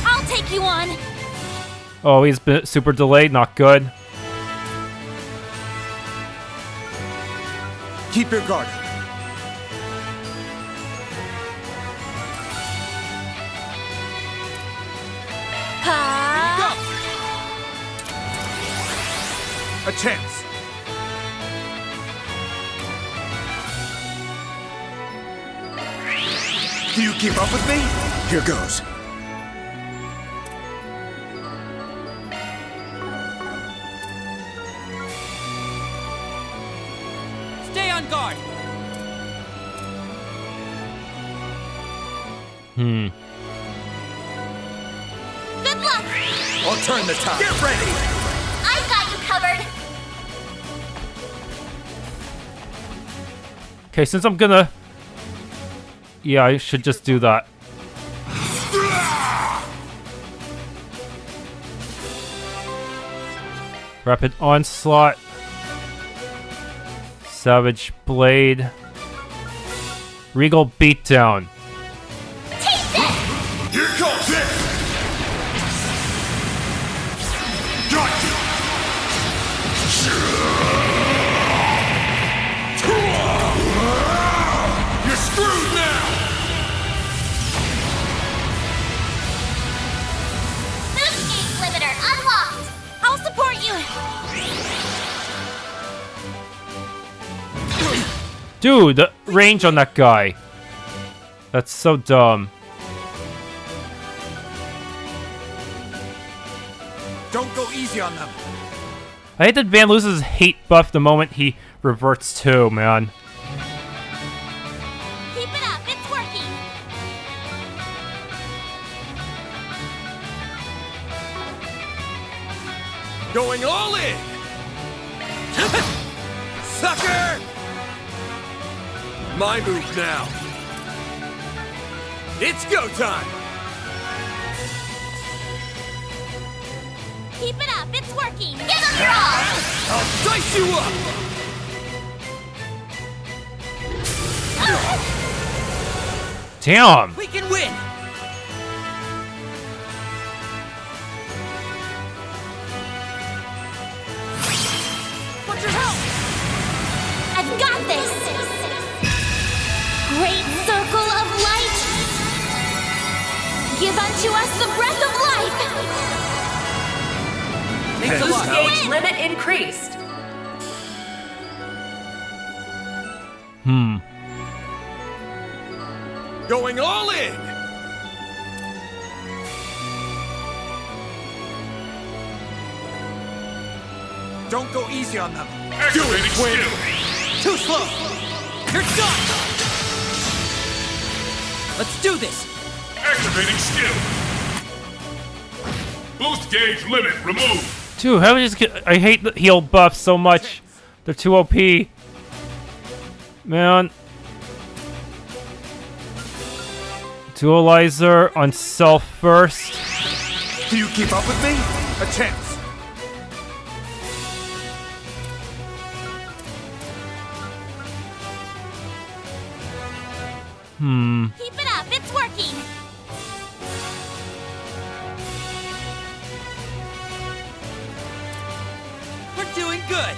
I'll take you on! Oh, he's been super delayed, not good. Keep your guard. A chance. Do you keep up with me? Here goes. Stay on guard! Good luck! I'll turn the tide. Get ready. I've got you covered! Okay, since I'm gonna... Yeah, I should just do that. Rapid onslaught. Savage Blade. Regal Beatdown. Here comes it! Gotcha! You're screwed now! Boost gauge limiter unlocked! I'll support you! Dude, the range on that guy. That's so dumb. Don't go easy on them. I hate that Van loses his hate buff the moment he reverts to, man. Keep it up, it's working! Going all in! Sucker! My move now. It's go time! Keep it up, it's working! Give them your all! I'll dice you up! Damn! We can win! What's your help? I've got this! Great circle of light! Give unto us the breath of life! Boost gauge limit increased. Going all in! Don't go easy on them. Activating skill! Too slow! You're done! Let's do this! Activating skill! Boost gauge limit removed! Dude, how just get, I hate the heal buffs so much. They're too OP. Man. Dualizer on self first. Do you keep up with me? A chance. Keep it up, it's working! We're doing good!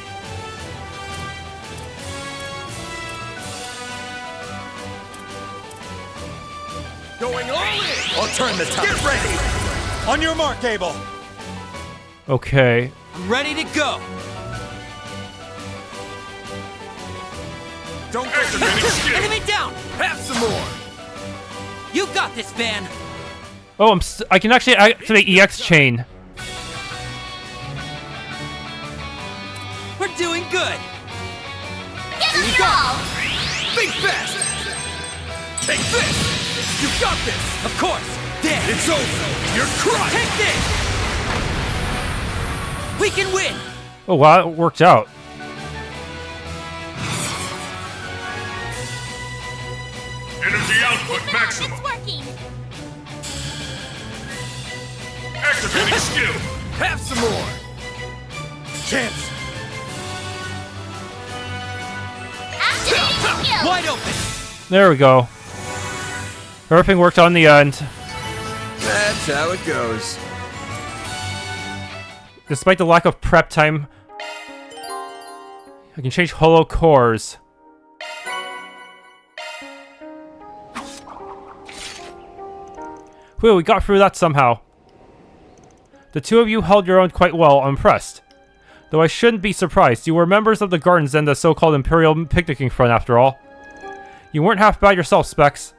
Going all in! I'll turn the tide. Get ready! On your mark, Abel! Okay. I'm ready to go! Don't go Activating skill! Enemy down! Have some more! You got this, Van! Oh, I can actually activate EX chain. We're doing good! Give them your all! Think fast! Take this! You got this! Of course! There! It's over! You're crushed! Take this! We can win! Oh wow, it worked out. Energy output maximum! It's working! Activating skill! Have some more! Chance! Activating skill! Wide open! There we go. Everything worked out in the end. That's how it goes. Despite the lack of prep time, I can change holo cores. Whew, we got through that somehow. The two of you held your own quite well, I'm impressed. Though I shouldn't be surprised, you were members of the Gardens and the so-called Imperial Picnicking Front after all. You weren't half bad yourself, Specs.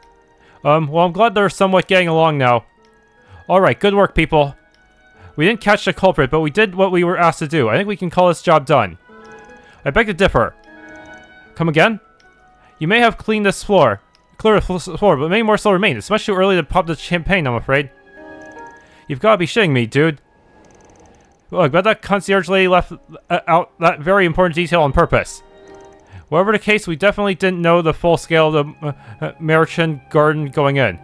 Well, I'm glad they're somewhat getting along now. Alright, good work, people. We didn't catch the culprit, but we did what we were asked to do. I think we can call this job done. I beg to differ. Come again? You may have cleaned this floor. Clear the floor, but many more still remain. It's much too early to pop the champagne, I'm afraid. You've got to be shitting me, dude. Look, I bet that concierge lady left out that very important detail on purpose. Whatever the case, we definitely didn't know the full scale of the Marchen Garten going in.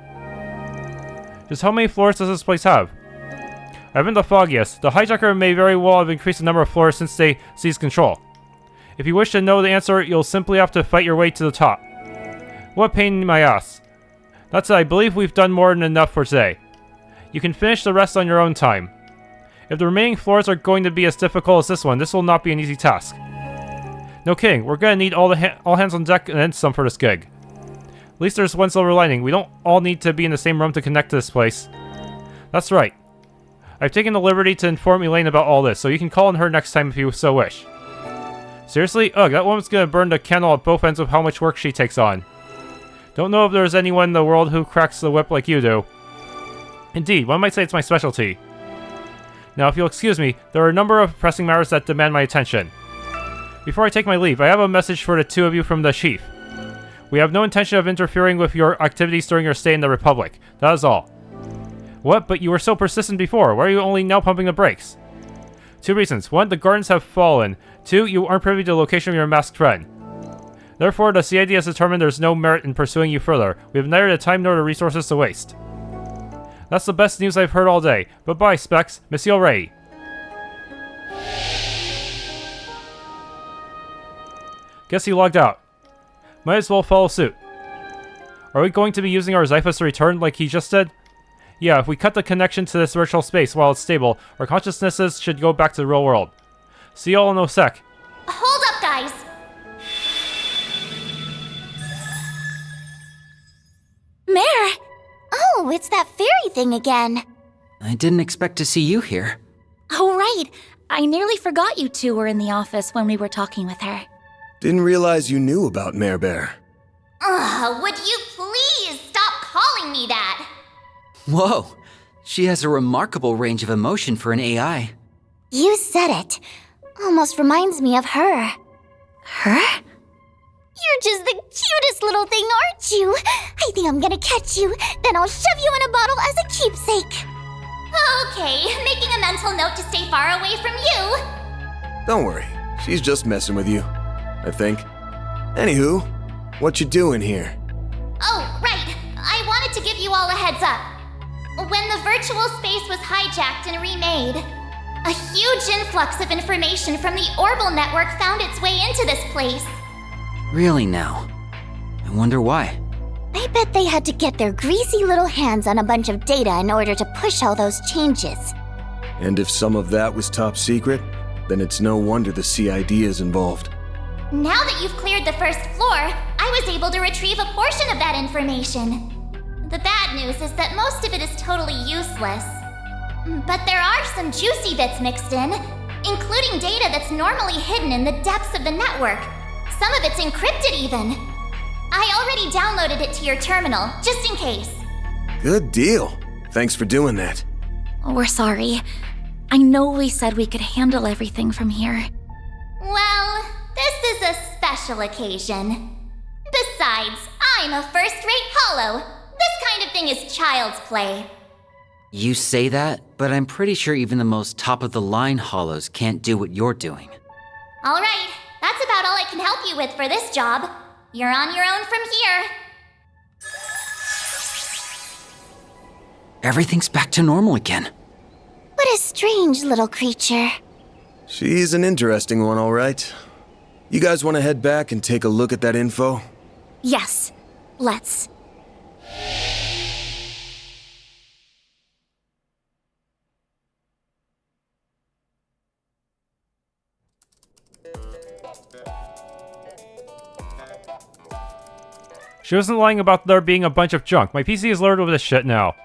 Just how many floors does this place have? I haven't the foggiest. The hijacker may very well have increased the number of floors since they seized control. If you wish to know the answer, you'll simply have to fight your way to the top. What a pain in my ass. That's it, I believe we've done more than enough for today. You can finish the rest on your own time. If the remaining floors are going to be as difficult as this one, this will not be an easy task. No kidding, we're gonna need all hands on deck and then some for this gig. At least there's one silver lining, we don't all need to be in the same room to connect to this place. That's right. I've taken the liberty to inform Elaine about all this, so you can call on her next time if you so wish. Seriously? Ugh, that woman's gonna burn the candle at both ends of how much work she takes on. Don't know if there's anyone in the world who cracks the whip like you do. Indeed, one might say it's my specialty. Now, if you'll excuse me, there are a number of pressing matters that demand my attention. Before I take my leave, I have a message for the two of you from the Chief. We have no intention of interfering with your activities during your stay in the Republic. That is all. What? But you were so persistent before. Why are you only now pumping the brakes? 2 reasons. 1, the gardens have fallen. 2, you aren't privy to the location of your masked friend. Therefore, the CID has determined there's no merit in pursuing you further. We have neither the time nor the resources to waste. That's the best news I've heard all day. Bye-bye, Specs. Monsieur Ray. Guess he logged out. Might as well follow suit. Are we going to be using our Xiphus to return like he just did? Yeah, if we cut the connection to this virtual space while it's stable, our consciousnesses should go back to the real world. See y'all in a sec. Hold up, guys! Mare! Oh, it's that fairy thing again. I didn't expect to see you here. Oh, right. I nearly forgot you two were in the office when we were talking with her. Didn't realize you knew about Mare Bear. Ugh, would you please stop calling me that? Whoa, she has a remarkable range of emotion for an AI. You said it. Almost reminds me of her. Her? You're just the cutest little thing, aren't you? I think I'm gonna catch you, then I'll shove you in a bottle as a keepsake. Okay, making a mental note to stay far away from you. Don't worry, she's just messing with you, I think. Anywho, what you doing here? Oh, right. I wanted to give you all a heads up. When the virtual space was hijacked and remade, a huge influx of information from the Orbital network found its way into this place. Really now? I wonder why. I bet they had to get their greasy little hands on a bunch of data in order to push all those changes. And if some of that was top secret, then it's no wonder the CID is involved. Now that you've cleared the first floor, I was able to retrieve a portion of that information. The bad news is that most of it is totally useless. But there are some juicy bits mixed in, including data that's normally hidden in the depths of the network. Some of it's encrypted even. I already downloaded it to your terminal, just in case. Good deal. Thanks for doing that. We're sorry. I know we said we could handle everything from here. Well, this is a special occasion. Besides, I'm a first-rate holo. This kind of thing is child's play. You say that, but I'm pretty sure even the most top-of-the-line holos can't do what you're doing. All right, that's about all I can help you with for this job. You're on your own from here. Everything's back to normal again. What a strange little creature. She's an interesting one, all right. You guys want to head back and take a look at that info? Yes, let's. She wasn't lying about there being a bunch of junk. My PC is loaded with this shit now.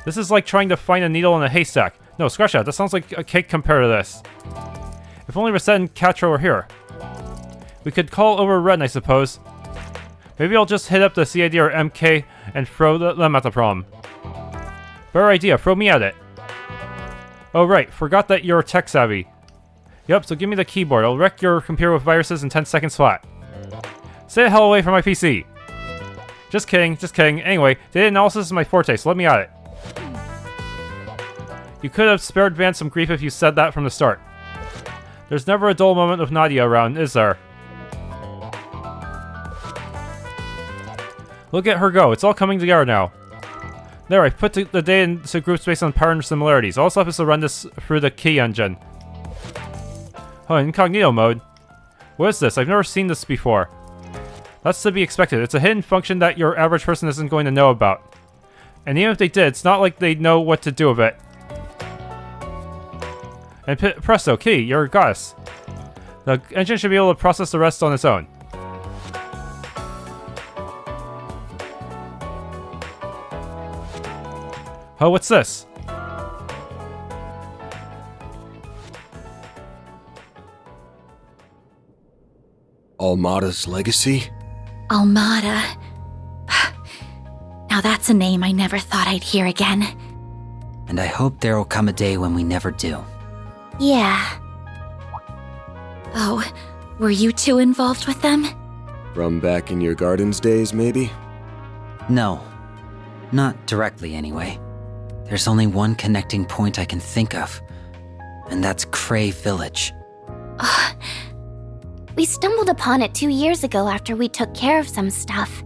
This is like trying to find a needle in a haystack. No, scratch that. That sounds like a cake compared to this. If only Reset and Catra were here. We could call over Ren, I suppose. Maybe I'll just hit up the CID or MK and throw them at the problem. Better idea. Throw me at it. Oh, right. Forgot that you're tech savvy. Yep, so give me the keyboard. I'll wreck your computer with viruses in 10 seconds flat. Stay the hell away from my PC. Just kidding, just kidding. Anyway, data analysis is my forte, so let me at it. You could have spared Van some grief if you said that from the start. There's never a dull moment with Nadia around, is there? Look at her go, it's all coming together now. There, I've put the data into groups based on pattern similarities. All left is to run this through the key engine. Oh, incognito mode. What is this? I've never seen this before. That's to be expected. It's a hidden function that your average person isn't going to know about. And even if they did, it's not like they know what to do with it. And presto, Kitty, you're a goddess. The engine should be able to process the rest on its own. Oh, what's this? Almata's legacy? Almata. Now that's a name I never thought I'd hear again. And I hope there'll come a day when we never do. Yeah. Oh, were you two involved with them? From back in your gardens days, maybe? No. Not directly, anyway. There's only one connecting point I can think of, and that's Cray Village. We stumbled upon it 2 years ago after we took care of some stuff.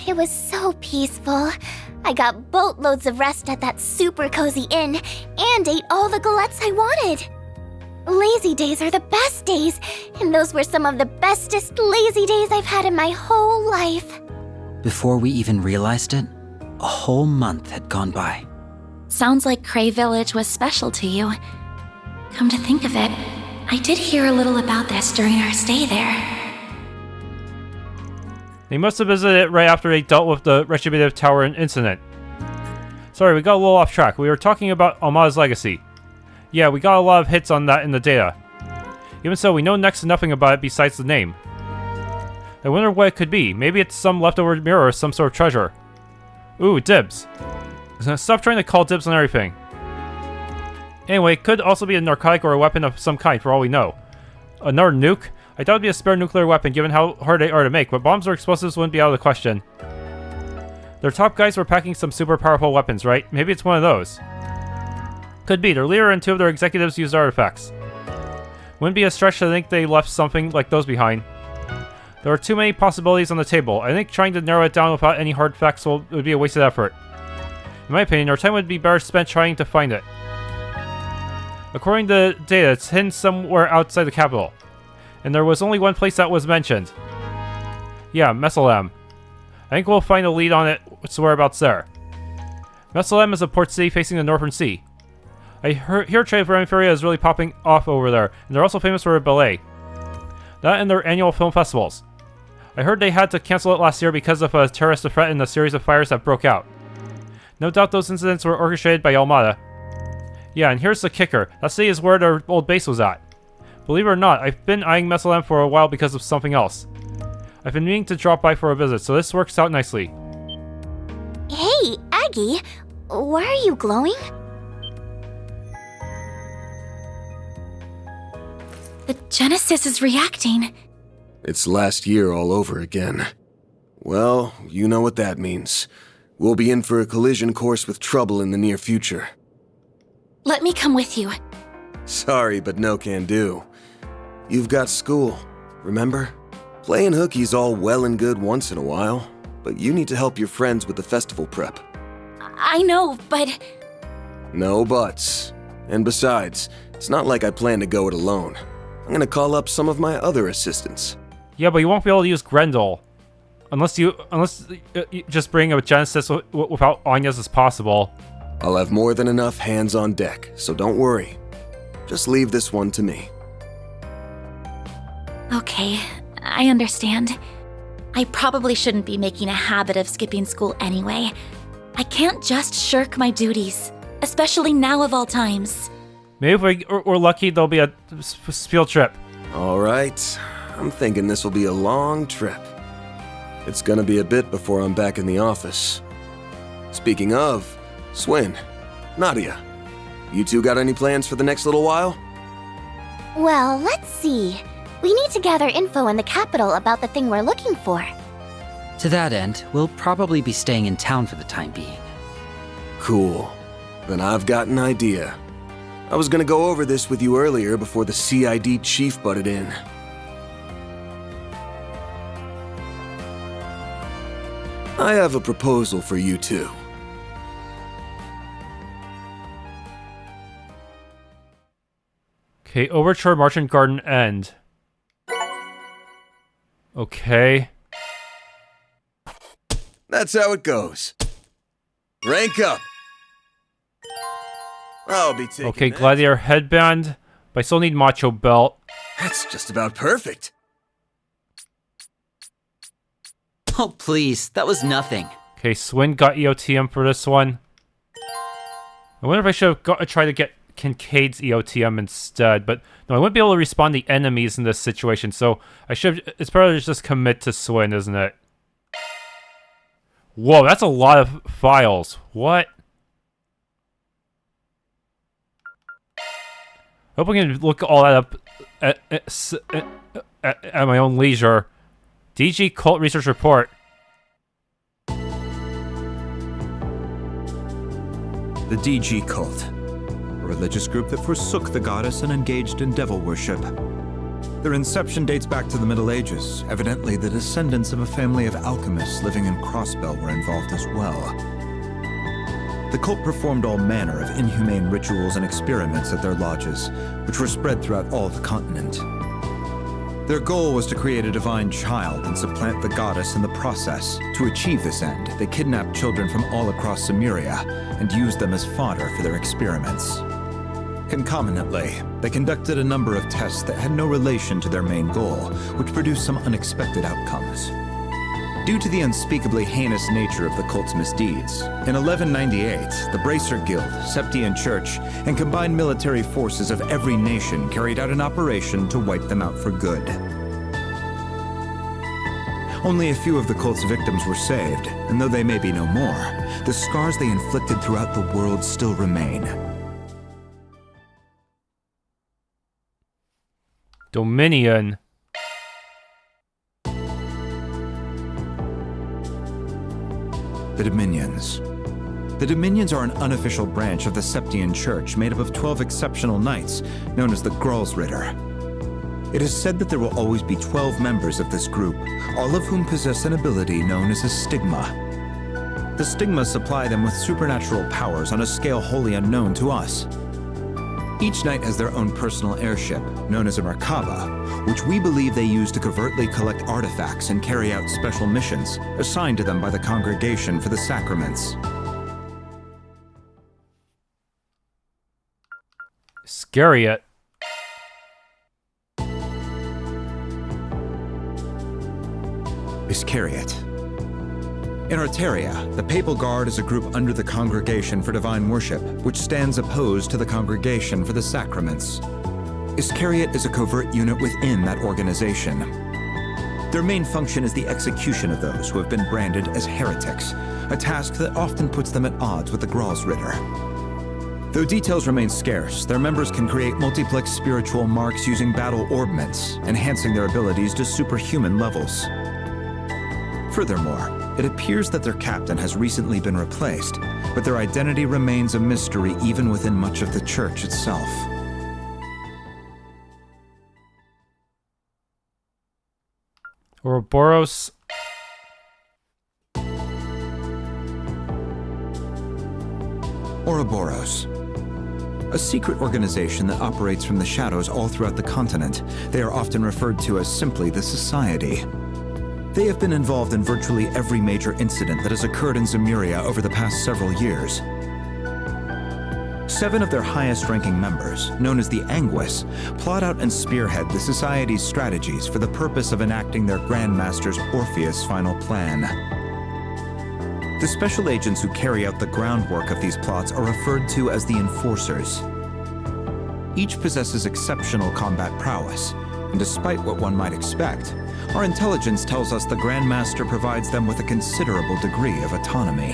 It was so peaceful. I got boatloads of rest at that super cozy inn and ate all the galettes I wanted. Lazy days are the best days, and those were some of the bestest lazy days I've had in my whole life. Before we even realized it, a whole month had gone by. Sounds like Cray Village was special to you. Come to think of it, I did hear a little about this during our stay there. They must have visited it right after they dealt with the Retributive Tower incident. Sorry, we got a little off track. We were talking about Almata's legacy. Yeah, we got a lot of hits on that in the data. Even so, we know next to nothing about it besides the name. I wonder what it could be. Maybe it's some leftover mirror or some sort of treasure. Ooh, dibs. Stop trying to call dibs on everything. Anyway, it could also be a narcotic or a weapon of some kind for all we know. Another nuke? I thought it would be a spare nuclear weapon given how hard they are to make, but bombs or explosives wouldn't be out of the question. Their top guys were packing some super powerful weapons, right? Maybe it's one of those. Could be. Their leader and 2 of their executives used artifacts. Wouldn't be a stretch to think they left something like those behind. There are too many possibilities on the table. I think trying to narrow it down without any hard facts would be a wasted effort. In my opinion, our time would be better spent trying to find it. According to data, it's hidden somewhere outside the capital. And there was only one place that was mentioned. Yeah, Mesalem. I think we'll find a lead on its whereabouts there. Mesalem is a port city facing the Northern Sea. I hear trade for Amphiria is really popping off over there, and they're also famous for a ballet. That and their annual film festivals. I heard they had to cancel it last year because of a terrorist threat and a series of fires that broke out. No doubt those incidents were orchestrated by Almata. Yeah, and here's the kicker. That city is where their old base was at. Believe it or not, I've been eyeing Mesalem for a while because of something else. I've been meaning to drop by for a visit, so this works out nicely. Hey, Aggie, why are you glowing? The Genesis is reacting. It's last year all over again. Well, you know what that means. We'll be in for a collision course with trouble in the near future. Let me come with you. Sorry, but no can do. You've got school, remember? Playing hookie's all well and good once in a while, but you need to help your friends with the festival prep. I know, but... No buts. And besides, it's not like I plan to go it alone. I'm gonna call up some of my other assistants. Yeah, but you won't be able to use Grendel. Unless you just bring a Genesis without Anya's as possible. I'll have more than enough hands on deck, so don't worry. Just leave this one to me. Okay, I understand. I probably shouldn't be making a habit of skipping school anyway. I can't just shirk my duties, especially now of all times. Maybe if we're lucky, there'll be a field trip. Alright, I'm thinking this will be a long trip. It's gonna be a bit before I'm back in the office. Speaking of, Swin, Nadia, you two got any plans for the next little while? Well, let's see. We need to gather info in the capital about the thing we're looking for. To that end, we'll probably be staying in town for the time being. Cool. Then I've got an idea. I was gonna go over this with you earlier before the CID chief butted in. I have a proposal for you two. Okay, Overture, Marchent Garten, end. Okay. That's how it goes. Rank up. I'll be taking Okay, that. gladiator headband. But I still need macho belt. That's just about perfect. Oh, please, that was nothing. Okay, Swin got EOTM for this one. I wonder if I should have tried to get Kincaid's EOTM instead, but no, I wouldn't be able to respond to enemies in this situation, so I should. It's better to just commit to Swin, isn't it? Whoa, that's a lot of files. What? I hope I can look all that up at my own leisure. DG Cult Research Report. The DG Cult, a religious group that forsook the goddess and engaged in devil worship. Their inception dates back to the Middle Ages. Evidently, the descendants of a family of alchemists living in Crossbell were involved as well. The cult performed all manner of inhumane rituals and experiments at their lodges, which were spread throughout all the continent. Their goal was to create a divine child and supplant the goddess in the process. To achieve this end, they kidnapped children from all across Cimmeria and used them as fodder for their experiments. Concomitantly, they conducted a number of tests that had no relation to their main goal, which produced some unexpected outcomes. Due to the unspeakably heinous nature of the cult's misdeeds, in 1198, the Bracer Guild, Septian Church, and combined military forces of every nation carried out an operation to wipe them out for good. Only a few of the cult's victims were saved, and though they may be no more, the scars they inflicted throughout the world still remain. Dominion. The Dominions. The Dominions are an unofficial branch of the Septian Church made up of 12 exceptional knights, known as the Gralsritter. It is said that there will always be 12 members of this group, all of whom possess an ability known as a stigma. The stigmas supply them with supernatural powers on a scale wholly unknown to us. Each knight has their own personal airship, known as a Merkaba, which we believe they use to covertly collect artifacts and carry out special missions assigned to them by the Congregation for the Sacraments. Iscariot. Iscariot. In Arteria, the Papal Guard is a group under the Congregation for Divine Worship, which stands opposed to the Congregation for the Sacraments. Iscariot is a covert unit within that organization. Their main function is the execution of those who have been branded as heretics, a task that often puts them at odds with the Gralsritter. Though details remain scarce, their members can create multiplex spiritual marks using battle orbments, enhancing their abilities to superhuman levels. Furthermore, it appears that their captain has recently been replaced, but their identity remains a mystery even within much of the church itself. Ouroboros. Ouroboros. A secret organization that operates from the shadows all throughout the continent. They are often referred to as simply the Society. They have been involved in virtually every major incident that has occurred in Cimmeria over the past several years. 7 of their highest-ranking members, known as the Anguis, plot out and spearhead the Society's strategies for the purpose of enacting their Grand Master's Orpheus' final plan. The special agents who carry out the groundwork of these plots are referred to as the Enforcers. Each possesses exceptional combat prowess, and despite what one might expect, our intelligence tells us the Grand Master provides them with a considerable degree of autonomy.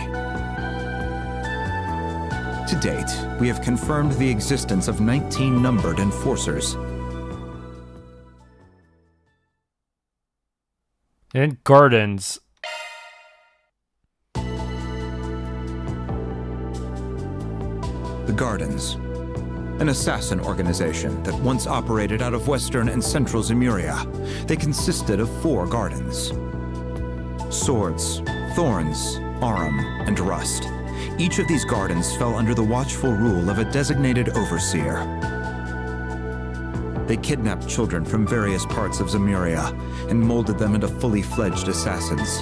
To date, we have confirmed the existence of 19 numbered Enforcers. And Gardens. The Gardens. An assassin organization that once operated out of western and central Cimmeria. They consisted of 4 gardens: Swords, Thorns, Arum, and Rust. Each of these gardens fell under the watchful rule of a designated overseer. They kidnapped children from various parts of Zemuria and molded them into fully fledged assassins.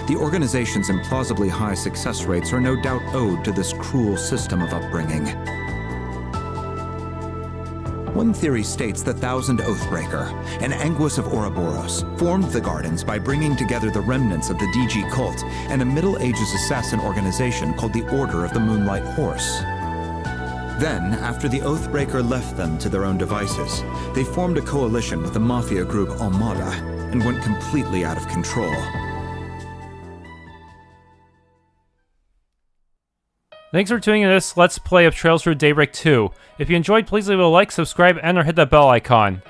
The organization's implausibly high success rates are no doubt owed to this cruel system of upbringing. One theory states the Thousand Oathbreaker, an Anguis of Ouroboros, formed the Gardens by bringing together the remnants of the DG cult and a Middle Ages assassin organization called the Order of the Moonlight Horse. Then, after the Oathbreaker left them to their own devices, they formed a coalition with the mafia group Almata and went completely out of control. Thanks for tuning in to this Let's Play of Trails through Daybreak 2. If you enjoyed, please leave a like, subscribe, and or hit that bell icon.